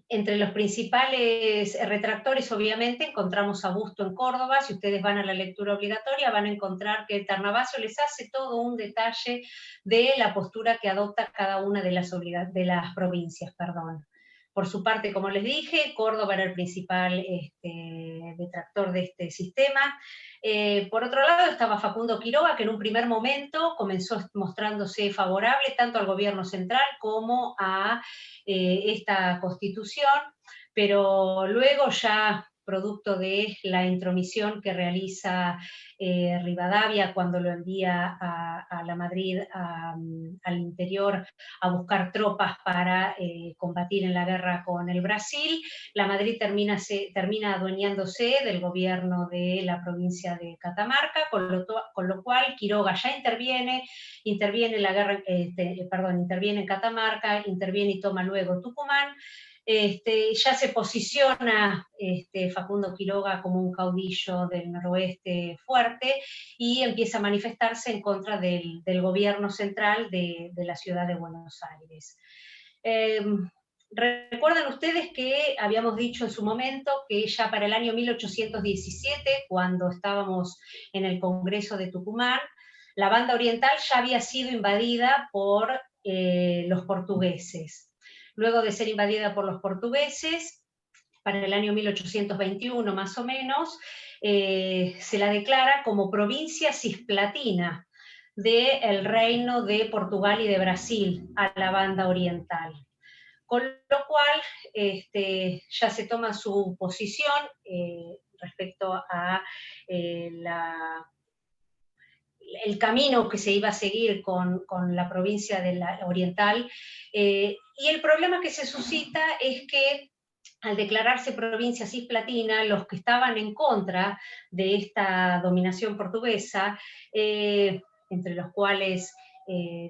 [SPEAKER 1] Entre los principales retractores, obviamente, encontramos a Busto en Córdoba. Si ustedes van a la lectura obligatoria, van a encontrar que Ternavasio les hace todo un detalle de la postura que adopta cada una de las provincias. Por su parte, como les dije, Córdoba era el principal detractor de este sistema. Por otro lado estaba Facundo Quiroga, que en un primer momento comenzó mostrándose favorable tanto al gobierno central como a esta constitución, pero luego ya producto de la intromisión que realiza Rivadavia cuando lo envía a la Madrid, al interior, a buscar tropas para combatir en la guerra con el Brasil, la Madrid termina adueñándose del gobierno de la provincia de Catamarca, con lo cual Quiroga ya interviene la guerra, interviene en Catamarca, interviene y toma luego Tucumán. Ya se posiciona Facundo Quiroga como un caudillo del noroeste fuerte y empieza a manifestarse en contra del gobierno central de la ciudad de Buenos Aires. Recuerdan ustedes que habíamos dicho en su momento que ya para el año 1817, cuando estábamos en el Congreso de Tucumán, la banda oriental ya había sido invadida por los portugueses. Luego de ser invadida por los portugueses, para el año 1821 más o menos, se la declara como provincia cisplatina del reino de Portugal y de Brasil a la banda oriental. Con lo cual ya se toma su posición respecto a el camino que se iba a seguir con la provincia de la oriental, y el problema que se suscita es que al declararse provincia cisplatina, los que estaban en contra de esta dominación portuguesa, entre los cuales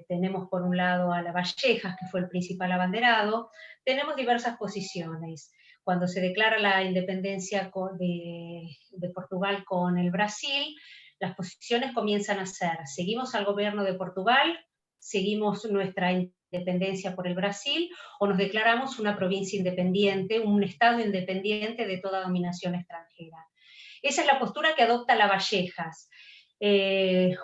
[SPEAKER 1] tenemos por un lado a Lavallejas, que fue el principal abanderado, tenemos diversas posiciones. Cuando se declara la independencia de Portugal con el Brasil, las posiciones comienzan a ser: seguimos al gobierno de Portugal, seguimos nuestra independencia por el Brasil, o nos declaramos una provincia independiente, un estado independiente de toda dominación extranjera. Esa es la postura que adopta Lavallejas,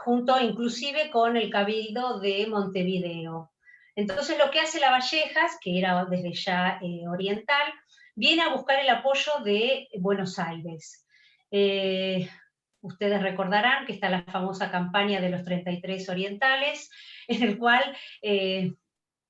[SPEAKER 1] junto inclusive con el Cabildo de Montevideo. Entonces lo que hace Lavallejas, que era desde ya oriental, viene a buscar el apoyo de Buenos Aires. Ustedes recordarán que está la famosa campaña de los 33 orientales, en el cual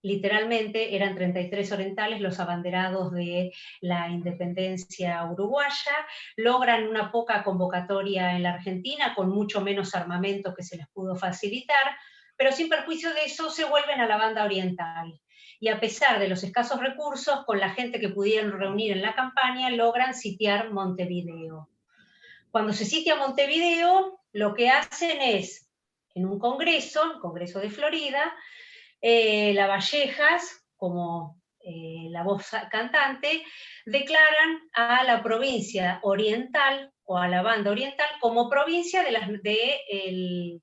[SPEAKER 1] literalmente eran 33 orientales los abanderados de la independencia uruguaya, logran una poca convocatoria en la Argentina, con mucho menos armamento que se les pudo facilitar, pero sin perjuicio de eso se vuelven a la banda oriental. Y a pesar de los escasos recursos, con la gente que pudieron reunir en la campaña, logran sitiar Montevideo. Cuando se sitia Montevideo, lo que hacen es, en un congreso, el Congreso de Florida, Lavallejas, como la voz cantante, declaran a la provincia oriental, o a la banda oriental, como provincia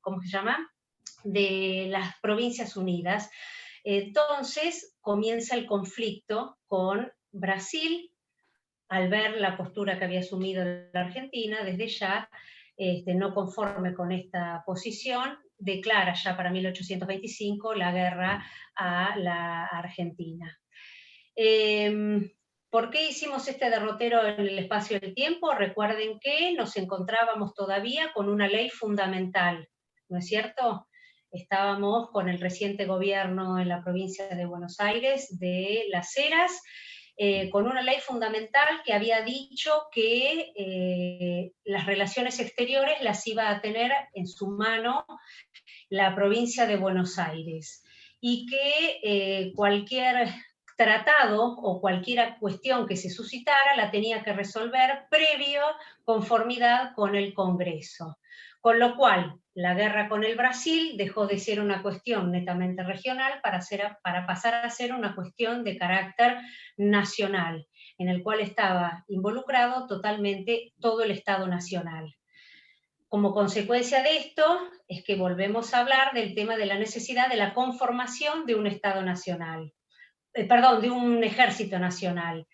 [SPEAKER 1] ¿cómo se llama?, de las Provincias Unidas. Entonces comienza el conflicto con Brasil, al ver la postura que había asumido la Argentina, desde ya, no conforme con esta posición, declara ya para 1825 la guerra a la Argentina. ¿Por qué hicimos este derrotero en el espacio del tiempo? Recuerden que nos encontrábamos todavía con una ley fundamental, ¿no es cierto? Estábamos con el reciente gobierno en la provincia de Buenos Aires de Las Heras, con una ley fundamental que había dicho que las relaciones exteriores las iba a tener en su mano la provincia de Buenos Aires, y que cualquier tratado o cualquier cuestión que se suscitara la tenía que resolver previo conformidad con el Congreso. Con lo cual, la guerra con el Brasil dejó de ser una cuestión netamente regional para pasar a ser una cuestión de carácter nacional, en el cual estaba involucrado totalmente todo el Estado nacional. Como consecuencia de esto, es que volvemos a hablar del tema de la necesidad de la conformación de un Estado nacional. de un ejército nacional.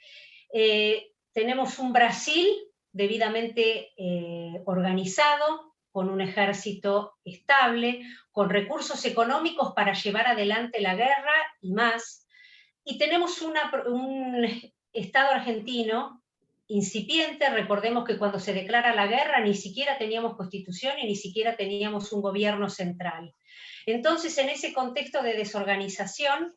[SPEAKER 1] Tenemos un Brasil debidamente organizado, con un ejército estable, con recursos económicos para llevar adelante la guerra y más. Y tenemos un Estado argentino incipiente. Recordemos que cuando se declara la guerra ni siquiera teníamos constitución y ni siquiera teníamos un gobierno central. Entonces, en ese contexto de desorganización,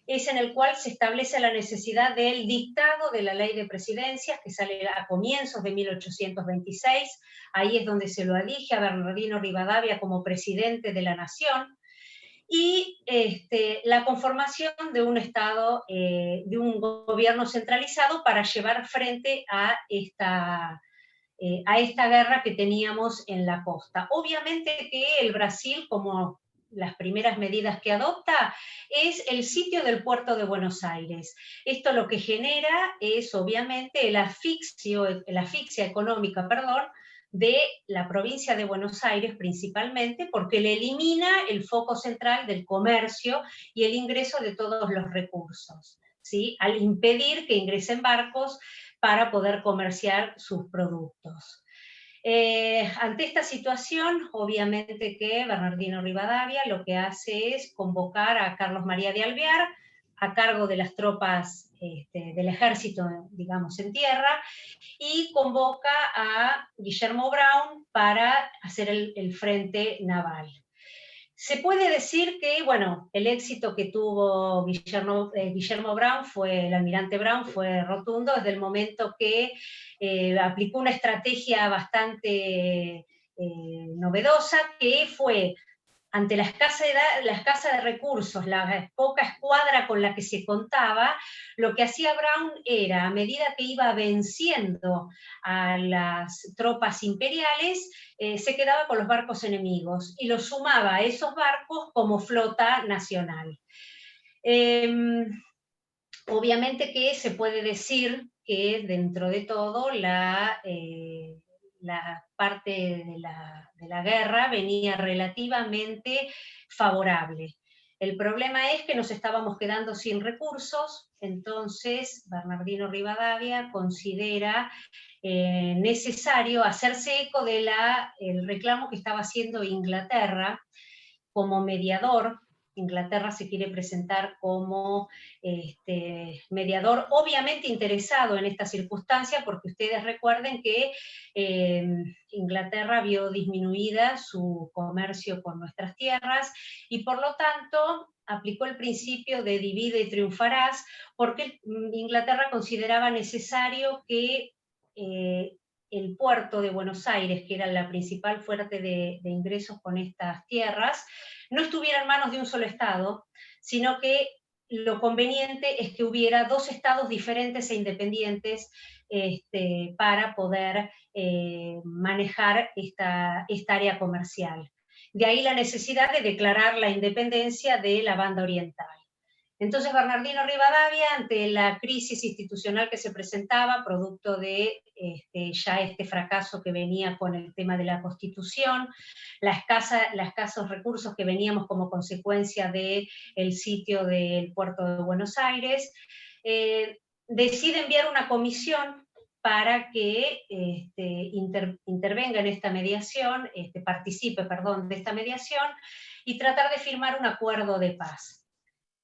[SPEAKER 1] es en el cual se establece la necesidad del dictado de la ley de presidencias, que sale a comienzos de 1826, ahí es donde se lo elige a Bernardino Rivadavia como presidente de la nación, y la conformación de un Estado, de un gobierno centralizado para llevar frente a esta guerra que teníamos en la costa. Obviamente que el Brasil, como las primeras medidas que adopta, es el sitio del puerto de Buenos Aires. Esto lo que genera es obviamente la asfixia económica, de la provincia de Buenos Aires principalmente, porque le elimina el foco central del comercio y el ingreso de todos los recursos, ¿sí? Al impedir que ingresen barcos para poder comerciar sus productos. Ante esta situación, obviamente que Bernardino Rivadavia lo que hace es convocar a Carlos María de Alvear a cargo de las tropas del ejército, digamos, en tierra, y convoca a Guillermo Brown para hacer el frente naval. Se puede decir que, bueno, el éxito que tuvo Guillermo Brown, el almirante Brown, fue rotundo desde el momento que aplicó una estrategia bastante novedosa, que fue, ante la escasa de recursos, la poca escuadra con la que se contaba, lo que hacía Brown era, a medida que iba venciendo a las tropas imperiales, se quedaba con los barcos enemigos y los sumaba a esos barcos como flota nacional. Obviamente que se puede decir que dentro de todo la parte de la guerra venía relativamente favorable. El problema es que nos estábamos quedando sin recursos, entonces Bernardino Rivadavia considera necesario hacerse eco del reclamo que estaba haciendo Inglaterra como mediador. Inglaterra se quiere presentar como mediador, obviamente interesado en esta circunstancia, porque ustedes recuerden que Inglaterra vio disminuida su comercio con nuestras tierras y por lo tanto aplicó el principio de divide y triunfarás, porque Inglaterra consideraba necesario que el puerto de Buenos Aires, que era la principal fuente de ingresos con estas tierras, no estuviera en manos de un solo Estado, sino que lo conveniente es que hubiera dos Estados diferentes e independientes para poder manejar esta área comercial. De ahí la necesidad de declarar la independencia de la banda oriental. Entonces Bernardino Rivadavia, ante la crisis institucional que se presentaba, producto de ya este fracaso que venía con el tema de la Constitución, los escasos recursos que veníamos como consecuencia del sitio del puerto de Buenos Aires, decide enviar una comisión para que intervenga en esta mediación, participe, de esta mediación, y tratar de firmar un acuerdo de paz.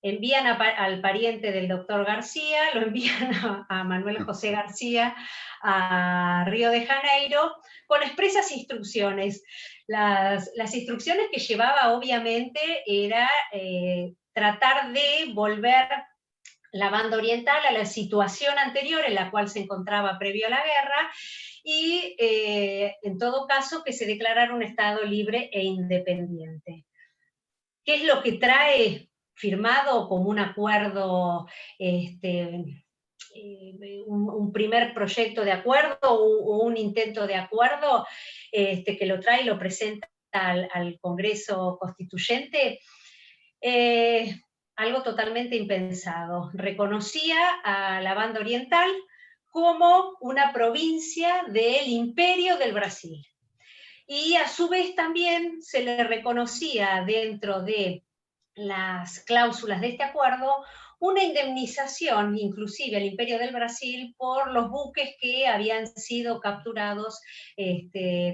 [SPEAKER 1] Envían al pariente del doctor García, lo envían a Manuel José García a Río de Janeiro, con expresas instrucciones. Las instrucciones que llevaba, obviamente, era tratar de volver la banda oriental a la situación anterior en la cual se encontraba previo a la guerra, y en todo caso que se declarara un Estado libre e independiente. ¿Qué es lo que trae firmado como un acuerdo, un primer proyecto de acuerdo o un intento de acuerdo que lo trae y lo presenta al Congreso Constituyente? Algo totalmente impensado. Reconocía a la banda oriental como una provincia del Imperio del Brasil. Y a su vez también se le reconocía dentro de las cláusulas de este acuerdo una indemnización inclusive al Imperio del Brasil por los buques que habían sido capturados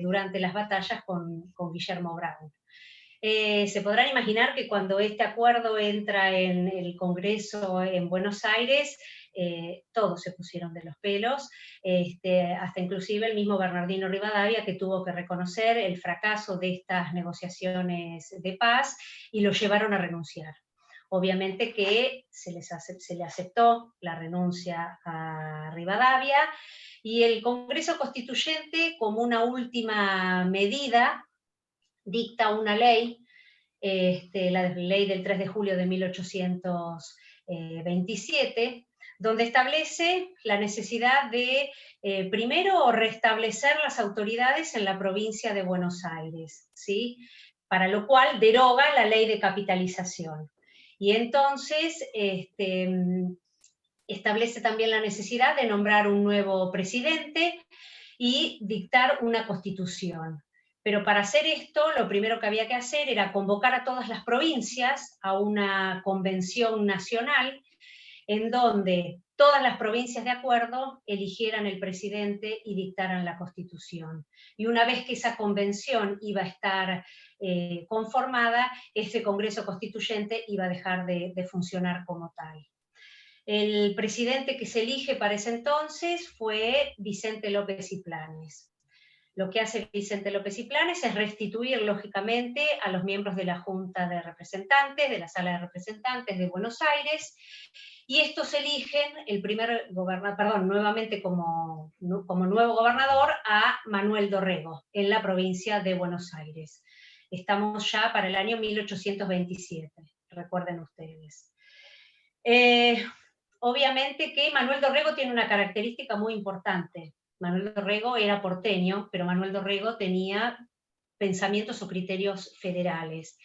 [SPEAKER 1] durante las batallas con Guillermo Brown. Se podrán imaginar que cuando este acuerdo entra en el Congreso en Buenos Aires, todos se pusieron de los pelos, hasta inclusive el mismo Bernardino Rivadavia, que tuvo que reconocer el fracaso de estas negociaciones de paz y lo llevaron a renunciar. Obviamente que se le aceptó la renuncia a Rivadavia, y el Congreso Constituyente, como una última medida, dicta una ley, la ley del 3 de julio de 1827, donde establece la necesidad de, primero, restablecer las autoridades en la provincia de Buenos Aires, ¿sí? Para lo cual deroga la ley de capitalización. Y entonces establece también la necesidad de nombrar un nuevo presidente y dictar una constitución. Pero para hacer esto, lo primero que había que hacer era convocar a todas las provincias a una convención nacional en donde todas las provincias de acuerdo eligieran el presidente y dictaran la constitución. Y una vez que esa convención iba a estar conformada, ese Congreso Constituyente iba a dejar de funcionar como tal. El presidente que se elige para ese entonces fue Vicente López y Planes. Lo que hace Vicente López y Planes es restituir, lógicamente, a los miembros de la Junta de Representantes, de la Sala de Representantes de Buenos Aires, y estos eligen nuevamente como nuevo gobernador a Manuel Dorrego, en la provincia de Buenos Aires. Estamos ya para el año 1827, recuerden ustedes. Obviamente que Manuel Dorrego tiene una característica muy importante. Manuel Dorrego era porteño, pero Manuel Dorrego tenía pensamientos o criterios federales.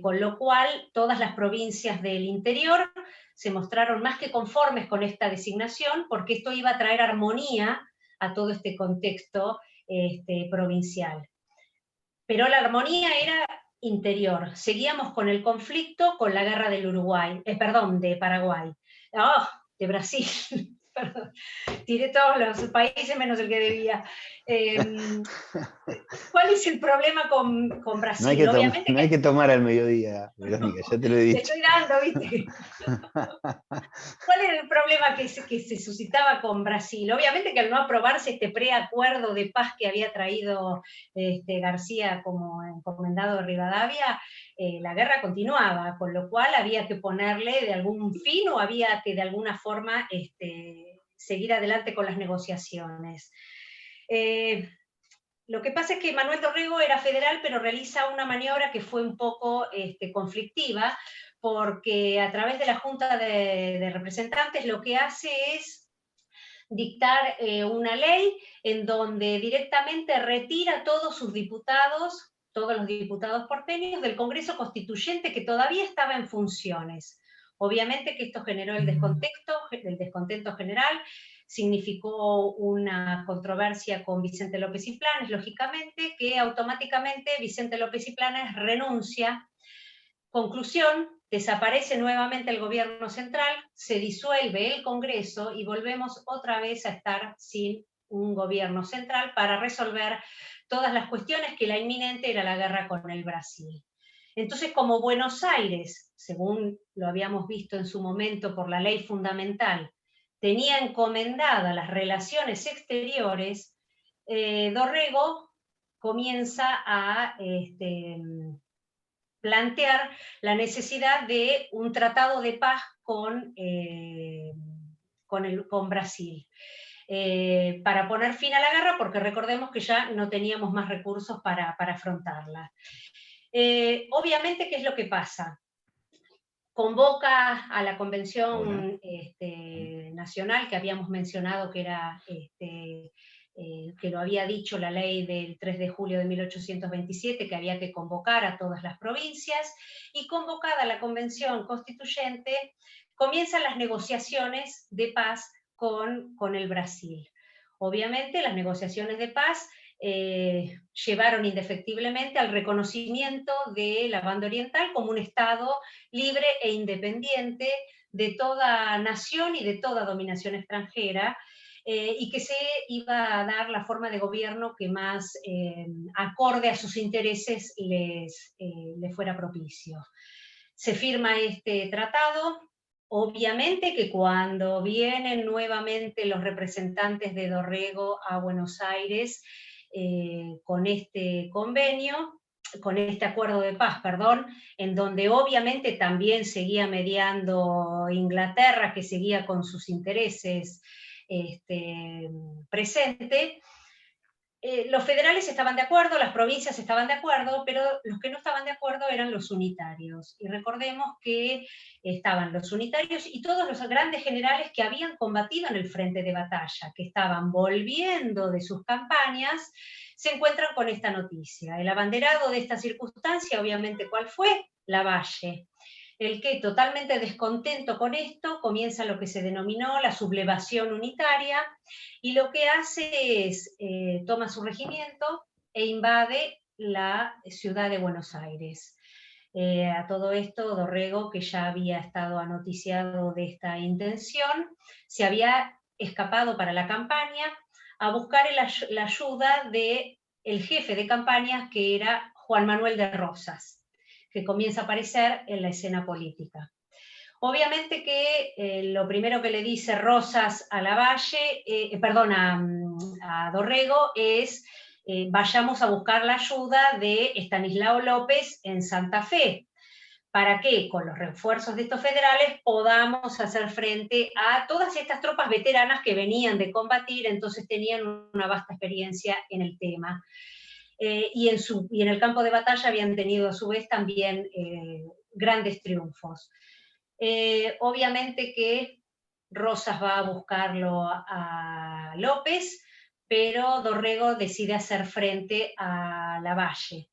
[SPEAKER 1] Con lo cual, todas las provincias del interior se mostraron más que conformes con esta designación, porque esto iba a traer armonía a todo este contexto provincial. Pero la armonía era interior. Seguíamos con el conflicto, con la guerra del de Paraguay. Oh, de Brasil. Perdón. Tiré todos los países menos el que debía. ¿Cuál es el problema con Brasil?
[SPEAKER 2] No hay que tomar al mediodía, Verónica, ya te lo he dicho.
[SPEAKER 1] Te estoy dando, ¿viste? ¿Cuál era el problema que se suscitaba con Brasil? Obviamente que al no aprobarse este preacuerdo de paz que había traído García como encomendado de Rivadavia, la guerra continuaba, con lo cual había que ponerle de algún fin o había que de alguna forma seguir adelante con las negociaciones. Lo que pasa es que Manuel Dorrego era federal, pero realiza una maniobra que fue un poco conflictiva, porque a través de la Junta de Representantes lo que hace es dictar una ley en donde directamente retira a todos sus diputados, todos los diputados porteños del Congreso Constituyente que todavía estaba en funciones. Obviamente que esto generó el descontento general, significó una controversia con Vicente López y Planes, lógicamente, que automáticamente Vicente López y Planes renuncia. Conclusión, desaparece nuevamente el gobierno central, se disuelve el Congreso y volvemos otra vez a estar sin un gobierno central para resolver todas las cuestiones, que la inminente era la guerra con el Brasil. Entonces, como Buenos Aires, según lo habíamos visto en su momento por la ley fundamental, tenía encomendada las relaciones exteriores, Dorrego comienza a plantear la necesidad de un tratado de paz con Brasil, para poner fin a la guerra, porque recordemos que ya no teníamos más recursos para afrontarla. Obviamente, ¿qué es lo que pasa? Convoca a la convención nacional que habíamos mencionado, que era que lo había dicho la ley del 3 de julio de 1827, que había que convocar a todas las provincias, y convocada la convención constituyente, comienzan las negociaciones de paz con el Brasil. Obviamente las negociaciones de paz llevaron indefectiblemente al reconocimiento de la Banda Oriental como un Estado libre e independiente de toda nación y de toda dominación extranjera, y que se iba a dar la forma de gobierno que más acorde a sus intereses les fuera propicio. Se firma este tratado. Obviamente que cuando vienen nuevamente los representantes de Dorrego a Buenos Aires con este convenio, con este acuerdo de paz, perdón, en donde obviamente también seguía mediando Inglaterra, que seguía con sus intereses presente. Los federales estaban de acuerdo, las provincias estaban de acuerdo, pero los que no estaban de acuerdo eran los unitarios. Y recordemos que estaban los unitarios y todos los grandes generales que habían combatido en el frente de batalla, que estaban volviendo de sus campañas, se encuentran con esta noticia. El abanderado de esta circunstancia, obviamente, ¿cuál fue? Lavalle. El que, totalmente descontento con esto, comienza lo que se denominó la sublevación unitaria, y lo que hace es, toma su regimiento e invade la ciudad de Buenos Aires. A todo esto, Dorrego, que ya había estado anoticiado de esta intención, se había escapado para la campaña a buscar la ayuda del jefe de campaña, que era Juan Manuel de Rosas, que comienza a aparecer en la escena política. Obviamente que lo primero que le dice Rosas a Lavalle, a Dorrego, es vayamos a buscar la ayuda de Estanislao López en Santa Fe, para que con los refuerzos de estos federales podamos hacer frente a todas estas tropas veteranas que venían de combatir, entonces tenían una vasta experiencia en el tema. Y en el campo de batalla habían tenido a su vez también grandes triunfos. Obviamente que Rosas va a buscarlo a López, pero Dorrego decide hacer frente a Lavalle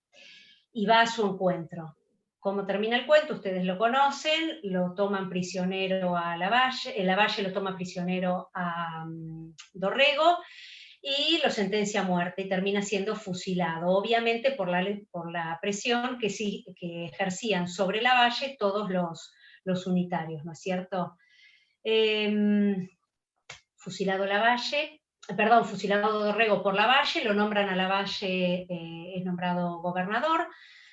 [SPEAKER 1] y va a su encuentro. ¿Cómo termina el cuento? Ustedes lo conocen, lo toman prisionero a Lavalle, Lavalle lo toma prisionero a Dorrego, y lo sentencia a muerte y termina siendo fusilado, obviamente por la presión que ejercían sobre Lavalle todos los unitarios, ¿no es cierto? Fusilado Dorrego por Lavalle, lo nombran a Lavalle, es nombrado gobernador,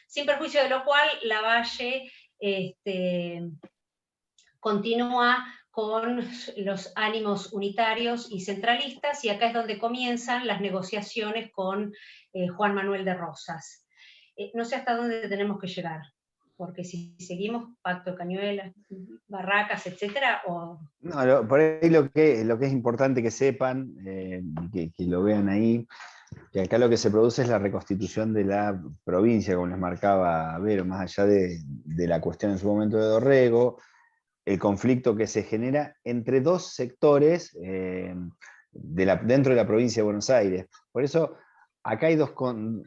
[SPEAKER 1] sin perjuicio de lo cual Lavalle continúa con los ánimos unitarios y centralistas, y acá es donde comienzan las negociaciones con Juan Manuel de Rosas. No sé hasta dónde tenemos que llegar, porque si seguimos, pacto de Cañuelas, Barracas, etcétera, o...
[SPEAKER 2] No, por ahí lo que es importante que sepan, que lo vean ahí, que acá lo que se produce es la reconstitución de la provincia, como les marcaba Vero, más allá de la cuestión en su momento de Dorrego, el conflicto que se genera entre dos sectores dentro de la provincia de Buenos Aires. Por eso, acá hay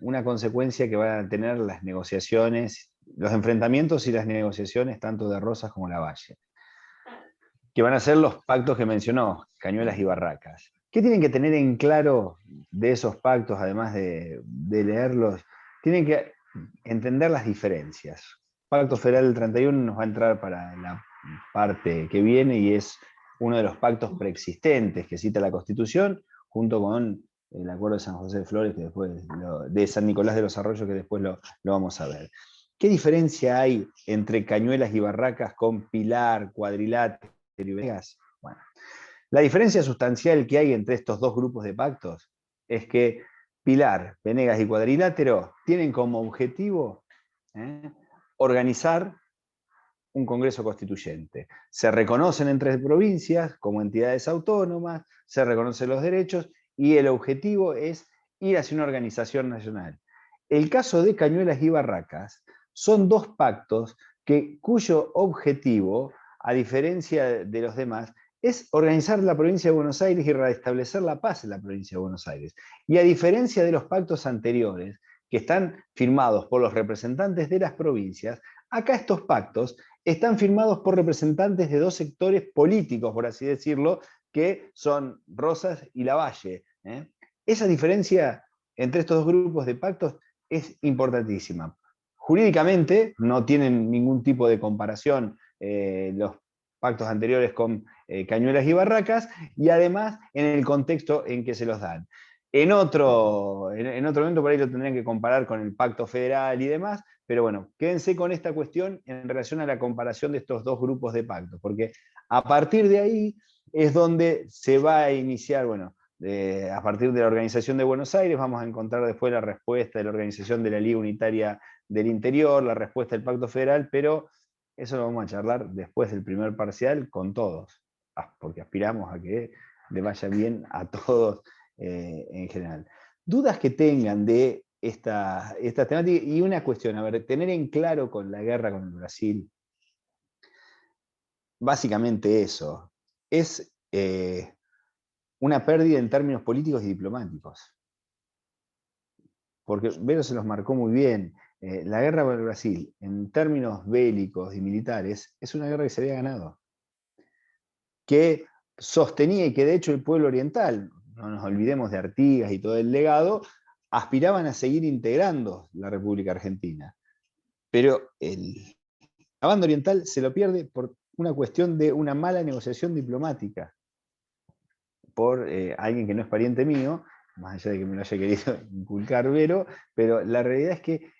[SPEAKER 2] una consecuencia que van a tener las negociaciones, los enfrentamientos y las negociaciones tanto de Rosas como Lavalle, que van a ser los pactos que mencionó, Cañuelas y Barracas. ¿Qué tienen que tener en claro de esos pactos, además de leerlos? Tienen que entender las diferencias. Pacto Federal del 31 nos va a entrar para la parte que viene y es uno de los pactos preexistentes que cita la Constitución, junto con el Acuerdo de San José de Flores, que después de San Nicolás de los Arroyos, que después lo vamos a ver. ¿Qué diferencia hay entre Cañuelas y Barracas con Pilar, Cuadrilátero y Venegas? Bueno, la diferencia sustancial que hay entre estos dos grupos de pactos es que Pilar, Venegas y Cuadrilátero tienen como objetivo organizar un Congreso Constituyente. Se reconocen entre provincias como entidades autónomas, se reconocen los derechos y el objetivo es ir hacia una organización nacional. El caso de Cañuelas y Barracas son dos pactos cuyo objetivo, a diferencia de los demás, es organizar la provincia de Buenos Aires y restablecer la paz en la provincia de Buenos Aires. Y a diferencia de los pactos anteriores, que están firmados por los representantes de las provincias, acá estos pactos están firmados por representantes de dos sectores políticos, por así decirlo, que son Rosas y Lavalle. Esa diferencia entre estos dos grupos de pactos es importantísima. Jurídicamente no tienen ningún tipo de comparación los pactos anteriores con Cañuelas y Barracas, y además en el contexto en que se los dan. En otro momento por ahí lo tendrían que comparar con el pacto federal y demás, pero bueno, quédense con esta cuestión en relación a la comparación de estos dos grupos de pactos, porque a partir de ahí es donde se va a iniciar, bueno, a partir de la Organización de Buenos Aires vamos a encontrar después la respuesta de la Organización de la Liga Unitaria del Interior, la respuesta del Pacto Federal, pero eso lo vamos a charlar después del primer parcial con todos, porque aspiramos a que le vaya bien a todos en general. Dudas que tengan de esta temática, y una cuestión, a ver, tener en claro con la guerra con el Brasil, básicamente eso, es una pérdida en términos políticos y diplomáticos. Porque Vero se los marcó muy bien. La guerra con el Brasil, en términos bélicos y militares, es una guerra que se había ganado. Que sostenía y que de hecho el pueblo oriental, no nos olvidemos de Artigas y todo el legado, aspiraban a seguir integrando la República Argentina. Pero la banda oriental se lo pierde por una cuestión de una mala negociación diplomática por alguien que no es pariente mío, más allá de que me lo haya querido inculcar Vero, pero la realidad es que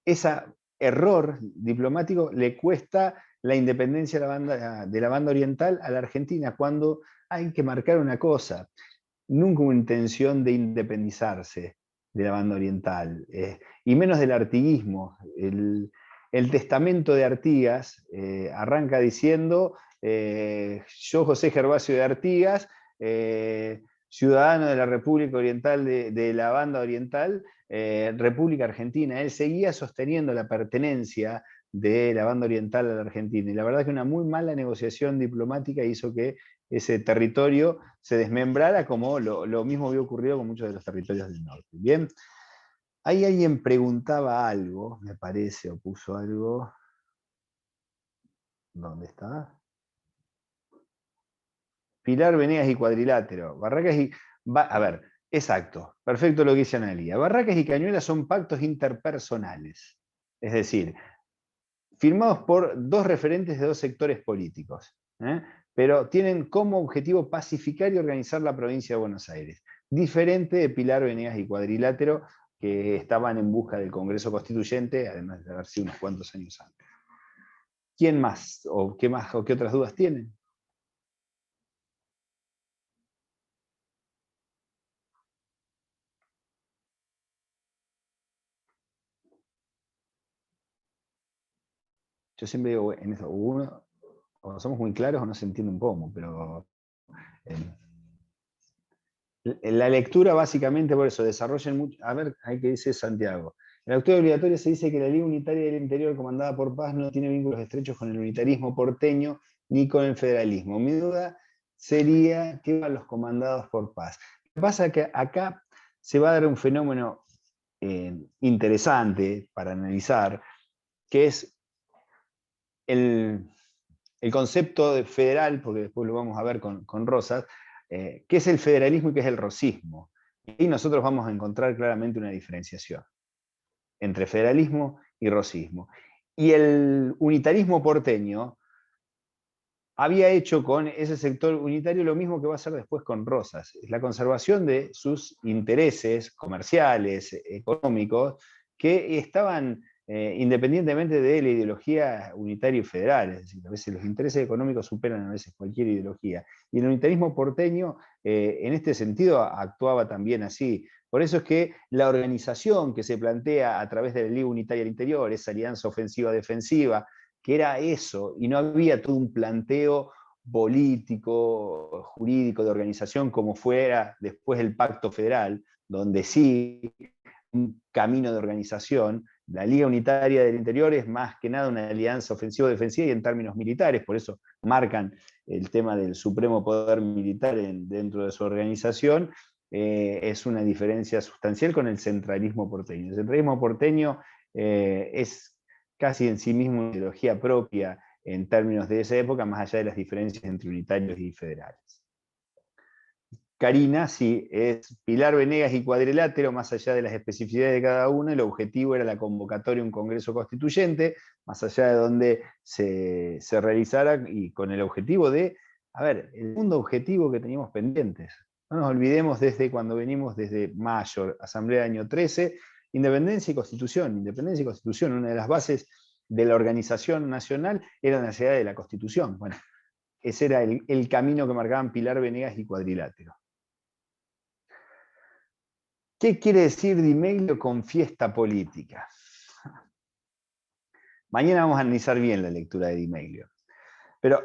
[SPEAKER 2] ese error diplomático le cuesta la independencia de la banda oriental a la Argentina, cuando hay que marcar una cosa: nunca hubo intención de independizarse de la banda oriental, y menos del artiguismo. El testamento de Artigas arranca diciendo: yo, José Gervasio de Artigas, ciudadano de la República Oriental de la Banda Oriental, República Argentina. Él seguía sosteniendo la pertenencia de la Banda Oriental a la Argentina. Y la verdad es que una muy mala negociación diplomática hizo que ese territorio se desmembrara, como lo mismo había ocurrido con muchos de los territorios del norte. Bien, ahí alguien preguntaba algo, me parece, o puso algo. ¿Dónde está? Pilar, Venegas y Cuadrilátero. Barracas y... a ver, exacto, perfecto lo que dice Analía. Barracas y Cañuelas son pactos interpersonales, es decir, firmados por dos referentes de dos sectores políticos, pero tienen como objetivo pacificar y organizar la provincia de Buenos Aires, diferente de Pilar, Venegas y Cuadrilátero, que estaban en busca del Congreso Constituyente, además de haber sido unos cuantos años antes. ¿Quién más? ¿O qué más? ¿O qué otras dudas tienen? Yo siempre digo, en eso, uno, o somos muy claros o no se entiende un poco, pero en la lectura básicamente por eso, desarrollen mucho. A ver, ahí que dice Santiago. En la lectura obligatoria se dice que la Liga Unitaria del Interior comandada por Paz no tiene vínculos estrechos con el unitarismo porteño ni con el federalismo. Mi duda sería qué van los comandados por Paz. Lo que pasa es que acá se va a dar un fenómeno interesante para analizar, que es el concepto de federal, porque después lo vamos a ver con Rosas, qué es el federalismo y qué es el rosismo. Y nosotros vamos a encontrar claramente una diferenciación entre federalismo y rosismo. Y el unitarismo porteño había hecho con ese sector unitario lo mismo que va a hacer después con Rosas: es la conservación de sus intereses comerciales, económicos, que estaban independientemente de la ideología unitaria y federal. Es decir, a veces los intereses económicos superan a veces cualquier ideología. Y el unitarismo porteño, en este sentido, actuaba también así. Por eso es que la organización que se plantea a través de la Liga Unitaria del Interior, esa alianza ofensiva-defensiva, que era eso, y no había todo un planteo político, jurídico, de organización, como fuera después el Pacto Federal, donde sí, un camino de organización. La Liga Unitaria del Interior es más que nada una alianza ofensivo-defensiva y en términos militares, por eso marcan el tema del supremo poder militar dentro de su organización. Es una diferencia sustancial con el centralismo porteño. El centralismo porteño es casi en sí mismo una ideología propia en términos de esa época, más allá de las diferencias entre unitarios y federales. Karina, sí, es Pilar Venegas y Cuadrilátero, más allá de las especificidades de cada uno, el objetivo era la convocatoria de un Congreso Constituyente, más allá de donde se realizara, y con el objetivo de, a ver, el segundo objetivo que teníamos pendientes. No nos olvidemos desde cuando venimos desde mayo, Asamblea año 13, independencia y constitución, una de las bases de la organización nacional era la necesidad de la Constitución. Bueno, ese era el camino que marcaban Pilar Venegas y Cuadrilátero. ¿Qué quiere decir Di Meglio con fiesta política? Mañana vamos a analizar bien la lectura de Di Meglio. Pero,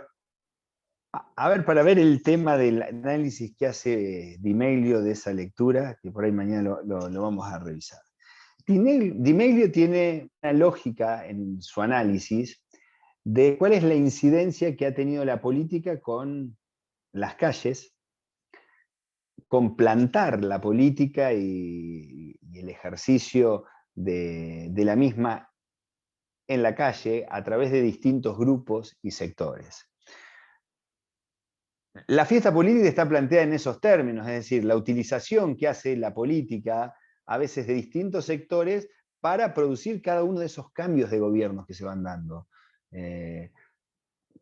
[SPEAKER 2] a ver, para ver el tema del análisis que hace Di Meglio de esa lectura, que por ahí mañana lo vamos a revisar. Di Meglio tiene una lógica en su análisis de cuál es la incidencia que ha tenido la política con las calles, con plantar la política y el ejercicio de la misma en la calle a través de distintos grupos y sectores. La fiesta política está planteada en esos términos, es decir, la utilización que hace la política a veces de distintos sectores para producir cada uno de esos cambios de gobiernos que se van dando.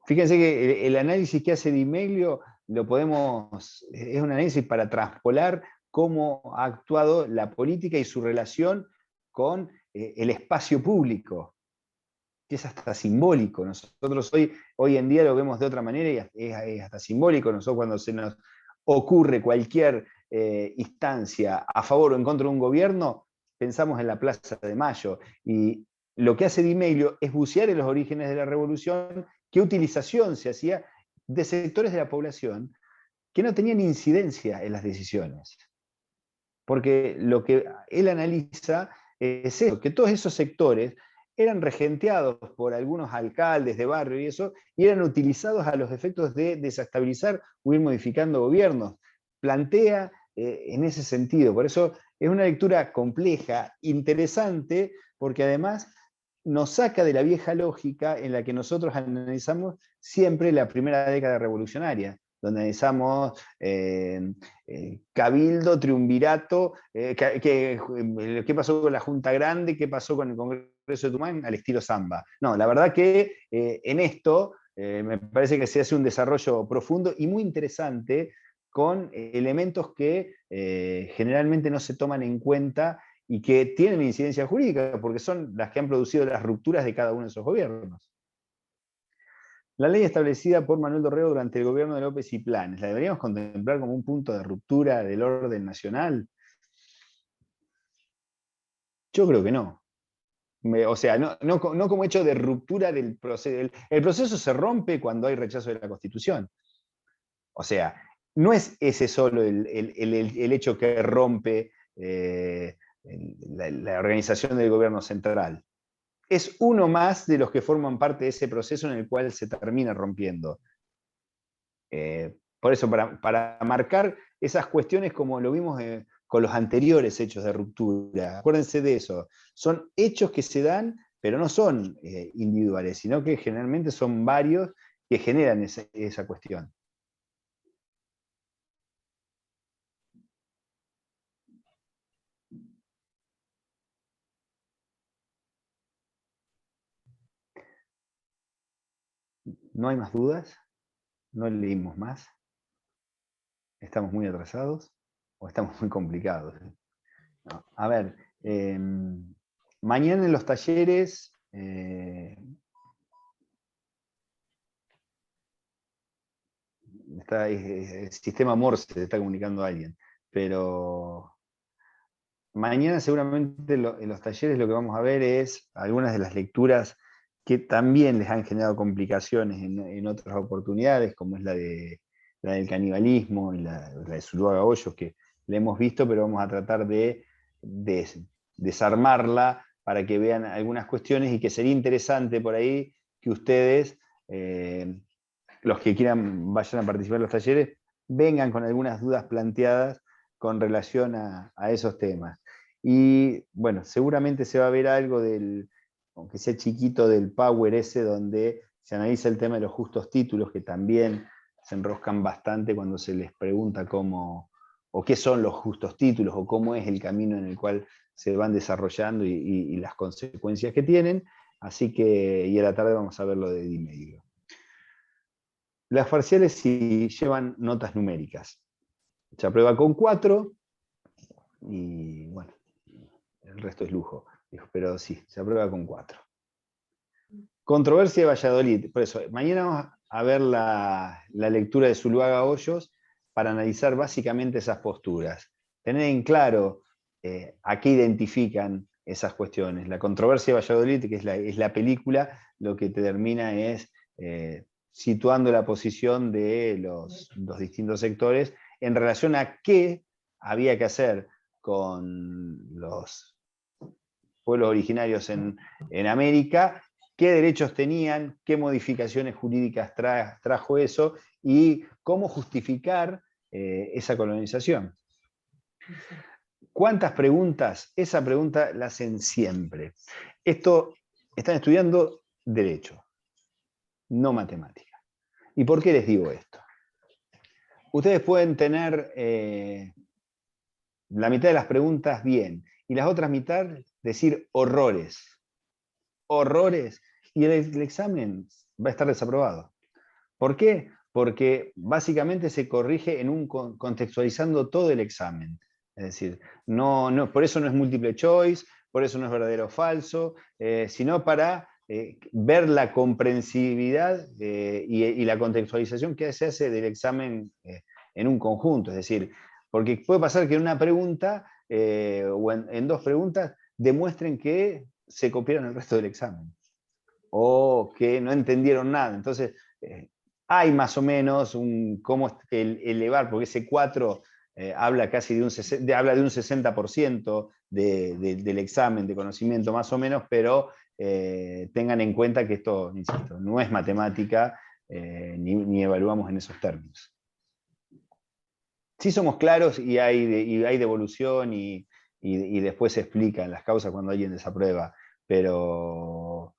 [SPEAKER 2] Fíjense que el análisis que hace Di Meglio es un análisis para traspolar cómo ha actuado la política y su relación con el espacio público, que es hasta simbólico. Nosotros hoy en día lo vemos de otra manera y es hasta simbólico. Nosotros cuando se nos ocurre cualquier instancia a favor o en contra de un gobierno, pensamos en la Plaza de Mayo. Y lo que hace Di Meglio es bucear en los orígenes de la revolución, qué utilización se hacía de sectores de la población que no tenían incidencia en las decisiones. Porque lo que él analiza es eso, que todos esos sectores eran regenteados por algunos alcaldes de barrio y eso, y eran utilizados a los efectos de desestabilizar o ir modificando gobiernos. Plantea en ese sentido. Por eso es una lectura compleja, interesante, porque además nos saca de la vieja lógica en la que nosotros analizamos siempre la primera década revolucionaria, donde analizamos cabildo, triunvirato, qué pasó con la Junta Grande, qué pasó con el Congreso de Tucumán, al estilo Zamba. No, la verdad que en esto me parece que se hace un desarrollo profundo y muy interesante con elementos que generalmente no se toman en cuenta y que tienen incidencia jurídica, porque son las que han producido las rupturas de cada uno de esos gobiernos. La ley establecida por Manuel Dorrego durante el gobierno de López y Planes, ¿la deberíamos contemplar como un punto de ruptura del orden nacional? Yo creo que no. O sea, no como hecho de ruptura del proceso. El proceso se rompe cuando hay rechazo de la Constitución. O sea, no es ese solo el hecho que rompe la organización del gobierno central. Es uno más de los que forman parte de ese proceso en el cual se termina rompiendo. Por eso, para marcar esas cuestiones como lo vimos con los anteriores hechos de ruptura, acuérdense de eso, son hechos que se dan, pero no son individuales, sino que generalmente son varios que generan esa cuestión. ¿No hay más dudas? ¿No leímos más? ¿Estamos muy atrasados? ¿O estamos muy complicados? No. A ver, mañana en los talleres el sistema Morse se está comunicando a alguien, pero mañana seguramente en los talleres lo que vamos a ver es algunas de las lecturas que también les han generado complicaciones en otras oportunidades, como es la del canibalismo y la de Zuluaga Hoyos, que la hemos visto, pero vamos a tratar de desarmarla para que vean algunas cuestiones y que sería interesante por ahí que ustedes, los que quieran vayan a participar en los talleres, vengan con algunas dudas planteadas con relación a esos temas. Y bueno, seguramente se va a ver algo aunque sea chiquito, del Power ese, donde se analiza el tema de los justos títulos, que también se enroscan bastante cuando se les pregunta cómo o qué son los justos títulos, o cómo es el camino en el cual se van desarrollando y las consecuencias que tienen. Así que, y a la tarde vamos a ver lo de Dimedio. Las parciales sí llevan notas numéricas. Se aprueba con 4 y bueno, el resto es lujo. Pero sí, se aprueba con 4. Controversia de Valladolid. Por eso, mañana vamos a ver la lectura de Zuluaga Hoyos para analizar básicamente esas posturas. Tener en claro a qué identifican esas cuestiones. La controversia de Valladolid, que es la película, lo que te termina es situando la posición de los distintos sectores en relación a qué había que hacer con los pueblos originarios en América, qué derechos tenían, qué modificaciones jurídicas trajo eso y cómo justificar esa colonización. ¿Cuántas preguntas? Esa pregunta la hacen siempre. Están estudiando derecho, no matemática. ¿Y por qué les digo esto? Ustedes pueden tener la mitad de las preguntas bien y las otras mitad decir horrores. Horrores. Y el examen va a estar desaprobado. ¿Por qué? Porque básicamente se corrige contextualizando todo el examen. Es decir, por eso no es múltiple choice, por eso no es verdadero o falso, sino para ver la comprensibilidad y la contextualización que se hace del examen en un conjunto. Es decir, porque puede pasar que en una pregunta o en 2 preguntas demuestren que se copiaron el resto del examen o que no entendieron nada. Entonces, hay más o menos cómo elevar, porque ese 4 habla casi de un 60% del examen de conocimiento más o menos, pero tengan en cuenta que esto, insisto, no es matemática, ni evaluamos en esos términos. Sí somos claros y hay devolución y después se explican las causas cuando alguien desaprueba, pero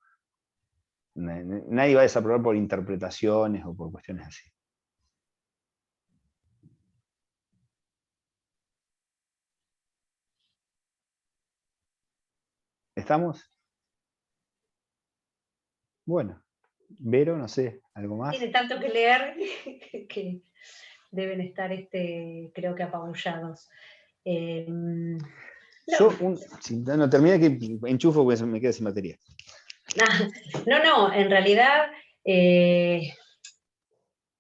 [SPEAKER 2] nadie va a desaprobar por interpretaciones o por cuestiones así. ¿Estamos? Bueno, Vero, no sé, ¿algo más?
[SPEAKER 1] Tiene tanto que leer que deben estar, creo que apabullados.
[SPEAKER 2] Si no termina que enchufo porque me queda sin batería.
[SPEAKER 1] No, en realidad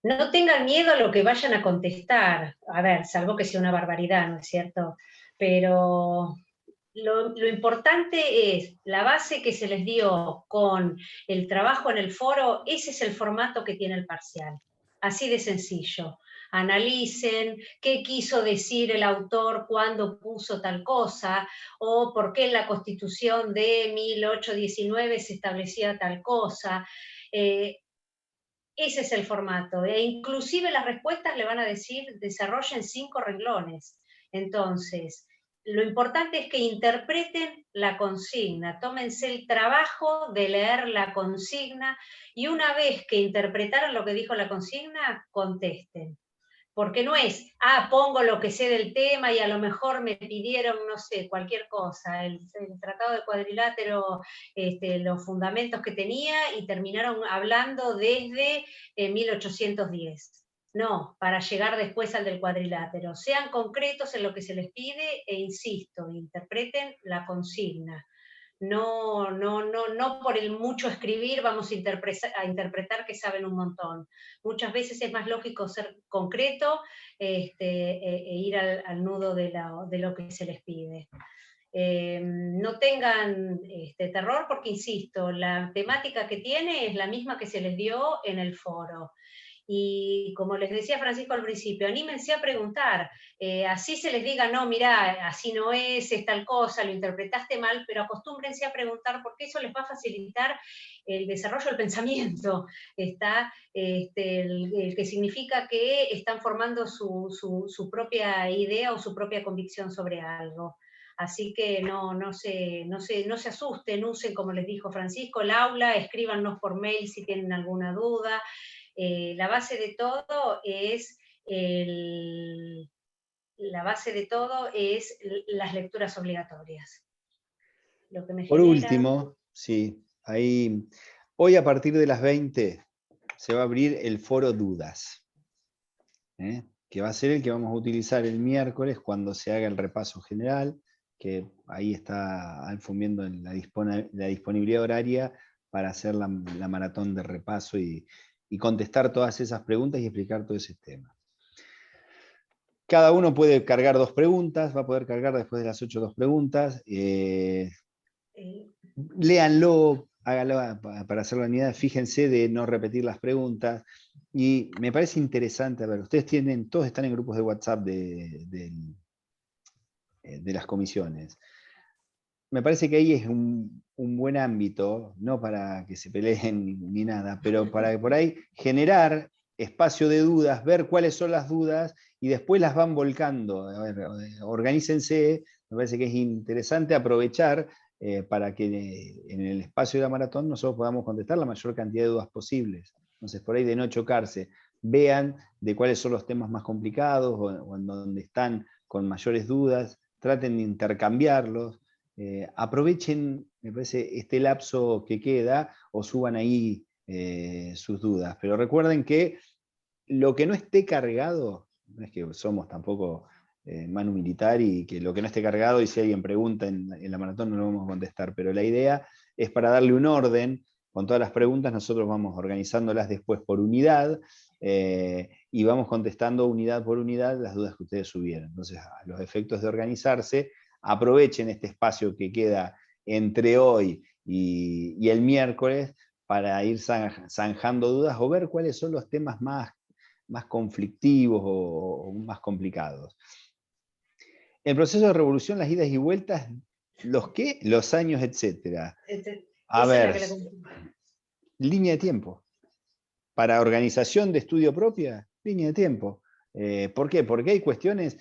[SPEAKER 1] no tengan miedo a lo que vayan a contestar. A ver, salvo que sea una barbaridad, ¿no es cierto? Pero lo importante es la base que se les dio con el trabajo en el foro, ese es el formato que tiene el parcial. Así de sencillo. Analicen qué quiso decir el autor cuando puso tal cosa, o por qué en la Constitución de 1819 se establecía tal cosa. Ese es el formato. E inclusive las respuestas le van a decir, desarrollen 5 renglones. Entonces, lo importante es que interpreten la consigna, tómense el trabajo de leer la consigna y una vez que interpretaron lo que dijo la consigna, contesten. Porque no es, pongo lo que sé del tema y a lo mejor me pidieron, no sé, cualquier cosa, el tratado de cuadrilátero, los fundamentos que tenía y terminaron hablando desde 1810. No, para llegar después al del cuadrilátero. Sean concretos en lo que se les pide e insisto, interpreten la consigna. No por el mucho escribir vamos a interpretar que saben un montón. Muchas veces es más lógico ser concreto e ir al nudo de lo que se les pide. No tengan terror porque, insisto, la temática que tiene es la misma que se les dio en el foro. Y como les decía Francisco al principio, anímense a preguntar, así se les diga, no, mirá, así no es tal cosa, lo interpretaste mal, pero acostúmbrense a preguntar porque eso les va a facilitar el desarrollo del pensamiento, está, el que significa que están formando su propia idea o su propia convicción sobre algo. Así que no se asusten, usen, como les dijo Francisco, el aula, escríbanos por mail si tienen alguna duda. La base de todo es la base de todo es las lecturas obligatorias. Lo que me
[SPEAKER 2] Por
[SPEAKER 1] genera...
[SPEAKER 2] último, sí, ahí, hoy a partir de las 20 se va a abrir el foro Dudas, que va a ser el que vamos a utilizar el miércoles cuando se haga el repaso general, que ahí está Alfo viendo la disponibilidad horaria para hacer la maratón de repaso y contestar todas esas preguntas y explicar todo ese tema. Cada uno puede cargar 2 preguntas, va a poder cargar después de las 8 2 preguntas. Léanlo, háganlo para hacer la unidad, fíjense de no repetir las preguntas. Y me parece interesante, a ver, ustedes todos están en grupos de WhatsApp de las comisiones. Me parece que ahí es un buen ámbito, no para que se peleen ni nada, pero para por ahí generar espacio de dudas, ver cuáles son las dudas y después las van volcando. A ver, organícense, me parece que es interesante aprovechar para que en el espacio de la maratón nosotros podamos contestar la mayor cantidad de dudas posibles. Entonces, por ahí de no chocarse, vean de cuáles son los temas más complicados o en donde están con mayores dudas, traten de intercambiarlos. Aprovechen, me parece, este lapso que queda o suban ahí sus dudas. Pero recuerden que lo que no esté cargado, no es que somos tampoco manu militar y que lo que no esté cargado y si alguien pregunta en la maratón no lo vamos a contestar, pero la idea es para darle un orden con todas las preguntas, nosotros vamos organizándolas después por unidad y vamos contestando unidad por unidad las dudas que ustedes subieron. Entonces, a los efectos de organizarse, aprovechen este espacio que queda entre hoy y el miércoles para ir zanjando dudas o ver cuáles son los temas más conflictivos o más complicados. El proceso de revolución, las idas y vueltas, ¿los qué? Los años, etc. A ver, línea de tiempo. Para organización de estudio propia, línea de tiempo. ¿Por qué? Porque hay cuestiones...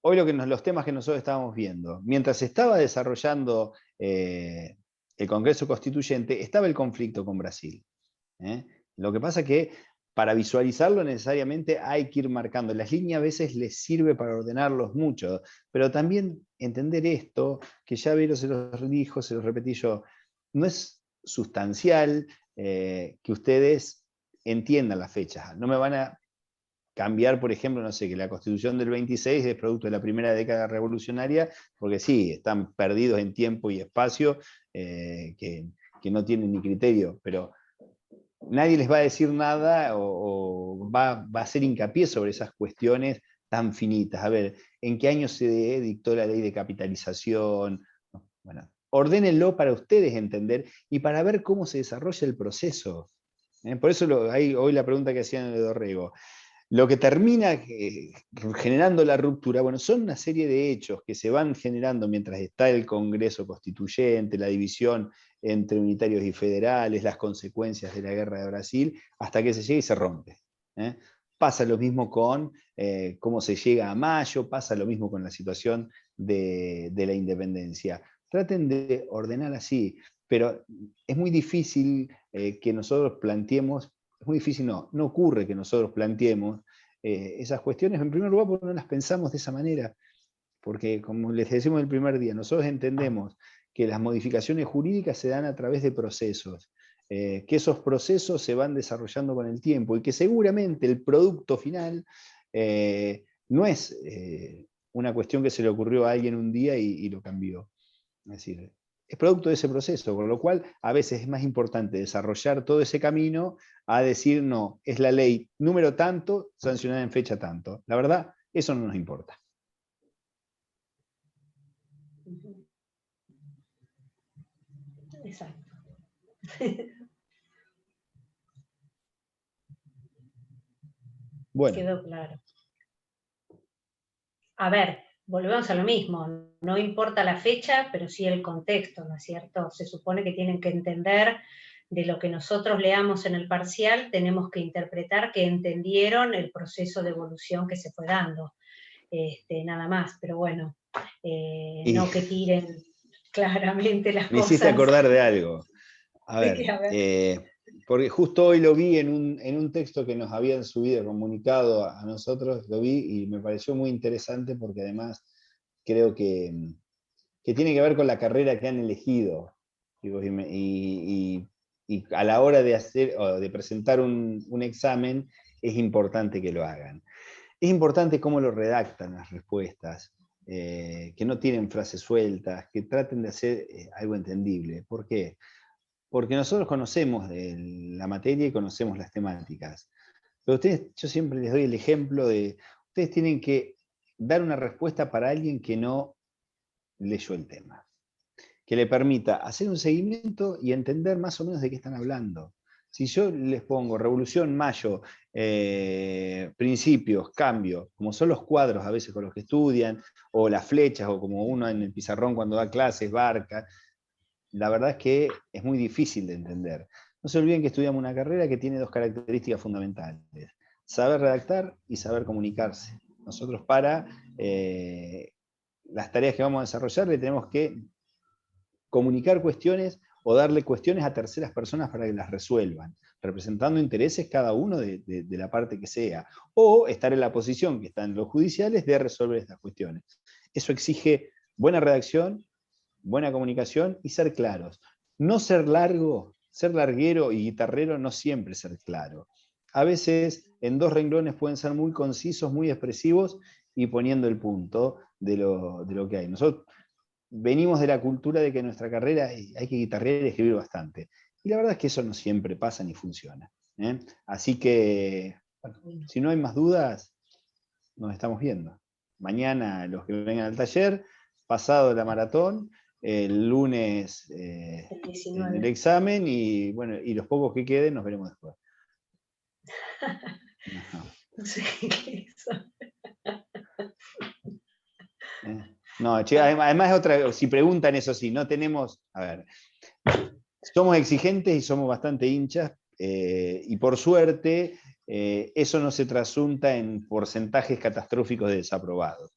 [SPEAKER 2] Hoy los temas que nosotros estábamos viendo, mientras se estaba desarrollando el Congreso Constituyente, estaba el conflicto con Brasil. Lo que pasa es que para visualizarlo necesariamente hay que ir marcando. Las líneas a veces les sirve para ordenarlos mucho, pero también entender esto, que ya Vero se los dijo, se los repetí yo, no es sustancial que ustedes entiendan las fechas. No me van a cambiar, por ejemplo, no sé, que la Constitución del 26 es producto de la primera década revolucionaria, porque sí, están perdidos en tiempo y espacio, que no tienen ni criterio, pero nadie les va a decir nada o va a hacer hincapié sobre esas cuestiones tan finitas. A ver, ¿en qué año se dictó la ley de capitalización? Bueno, ordénenlo para ustedes entender y para ver cómo se desarrolla el proceso. Por eso hoy la pregunta que hacían de Dorrego. Lo que termina generando la ruptura, bueno, son una serie de hechos que se van generando mientras está el Congreso Constituyente, la división entre unitarios y federales, las consecuencias de la guerra de Brasil, hasta que se llega y se rompe. Pasa lo mismo con cómo se llega a mayo, pasa lo mismo con la situación de la independencia. Traten de ordenar así, pero es muy difícil que nosotros planteemos. Es muy difícil, no ocurre que nosotros planteemos esas cuestiones, en primer lugar porque no las pensamos de esa manera, porque como les decimos el primer día, nosotros entendemos que las modificaciones jurídicas se dan a través de procesos, que esos procesos se van desarrollando con el tiempo y que seguramente el producto final no es una cuestión que se le ocurrió a alguien un día y lo cambió. Es decir, es producto de ese proceso, con lo cual a veces es más importante desarrollar todo ese camino a decir, no, es la ley número tanto, sancionada en fecha tanto. La verdad, eso no nos importa.
[SPEAKER 1] Exacto.
[SPEAKER 2] Bueno.
[SPEAKER 1] Quedó claro. A ver, volvemos a lo mismo, no importa la fecha, pero sí el contexto, ¿no es cierto? Se supone que tienen que entender de lo que nosotros leamos en el parcial, tenemos que interpretar que entendieron el proceso de evolución que se fue dando, nada más, pero bueno, no que tiren claramente las cosas.
[SPEAKER 2] Me hiciste acordar de algo. A ver, porque justo hoy lo vi en un texto que nos habían subido, comunicado a nosotros, lo vi y me pareció muy interesante porque además creo que tiene que ver con la carrera que han elegido. Digo, y a la hora de hacer o de presentar un examen, es importante que lo hagan. Es importante cómo lo redactan las respuestas, que no tienen frases sueltas, que traten de hacer algo entendible. ¿Por qué? Porque nosotros conocemos de la materia y conocemos las temáticas. Pero ustedes, yo siempre les doy el ejemplo de, ustedes tienen que dar una respuesta para alguien que no leyó el tema, que le permita hacer un seguimiento y entender más o menos de qué están hablando. Si yo les pongo Revolución, Mayo, principios, cambio, como son los cuadros a veces con los que estudian, o las flechas, o como uno en el pizarrón cuando da clases, barca, la verdad es que es muy difícil de entender. No se olviden que estudiamos una carrera que tiene dos características fundamentales: saber redactar y saber comunicarse. Nosotros para las tareas que vamos a desarrollar le tenemos que comunicar cuestiones o darle cuestiones a terceras personas para que las resuelvan, representando intereses cada uno de la parte que sea, o estar en la posición que están los judiciales de resolver estas cuestiones. Eso exige buena redacción, buena comunicación y ser claros. No ser largo, ser larguero y guitarrero, no siempre ser claro. A veces en 2 renglones pueden ser muy concisos, muy expresivos y poniendo el punto de lo que hay. Nosotros venimos de la cultura de que en nuestra carrera hay que guitarrear y escribir bastante. Y la verdad es que eso no siempre pasa ni funciona. Así que, bueno, si no hay más dudas, nos estamos viendo. Mañana los que vengan al taller, pasado la maratón, el lunes en el examen y bueno, y los pocos que queden nos veremos después.
[SPEAKER 1] No sé qué es eso.
[SPEAKER 2] No, che, además otra, si preguntan eso sí, no tenemos, a ver, somos exigentes y somos bastante hinchas, y por suerte eso no se trasunta en porcentajes catastróficos de desaprobados.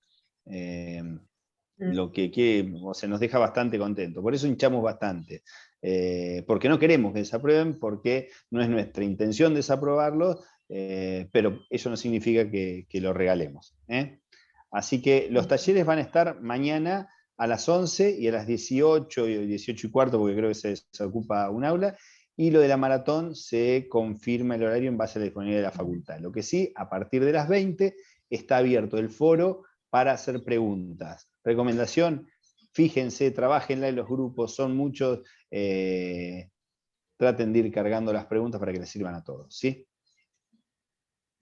[SPEAKER 2] Lo que o sea, nos deja bastante contentos. Por eso hinchamos bastante. Porque no queremos que desaprueben, porque no es nuestra intención desaprobarlos, pero eso no significa que lo regalemos. Así que los talleres van a estar mañana a las 11 y a las 18 y 18 y cuarto, porque creo que se ocupa un aula, y lo de la maratón se confirma el horario en base a la disponibilidad de la facultad. Lo que sí, a partir de las 20 está abierto el foro para hacer preguntas. Recomendación, fíjense, trabajenla en los grupos, son muchos, traten de ir cargando las preguntas para que les sirvan a todos, ¿sí?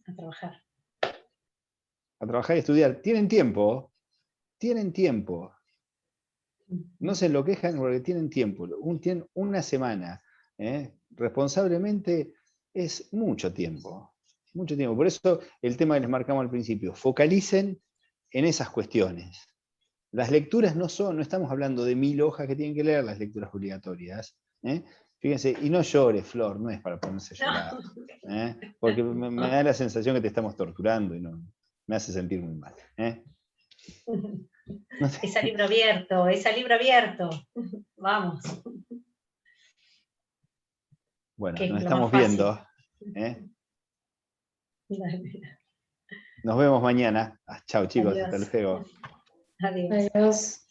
[SPEAKER 1] A trabajar.
[SPEAKER 2] A trabajar y estudiar. ¿Tienen tiempo? Tienen tiempo. No se enloquejan porque tienen tiempo. Tienen una semana. Responsablemente es mucho tiempo. Mucho tiempo. Por eso el tema que les marcamos al principio. Focalicen en esas cuestiones. Las lecturas no estamos hablando de 1000 hojas que tienen que leer, las lecturas obligatorias. Fíjense, y no llores, Flor, no es para ponerse a llorar. Porque me da la sensación que te estamos torturando y no, me hace sentir muy mal.
[SPEAKER 1] No sé. Es a libro abierto, es a libro abierto. Vamos.
[SPEAKER 2] Bueno, nos estamos viendo. Nos vemos mañana. Chao, chicos. Adiós. Hasta luego.
[SPEAKER 1] Adiós. Adiós.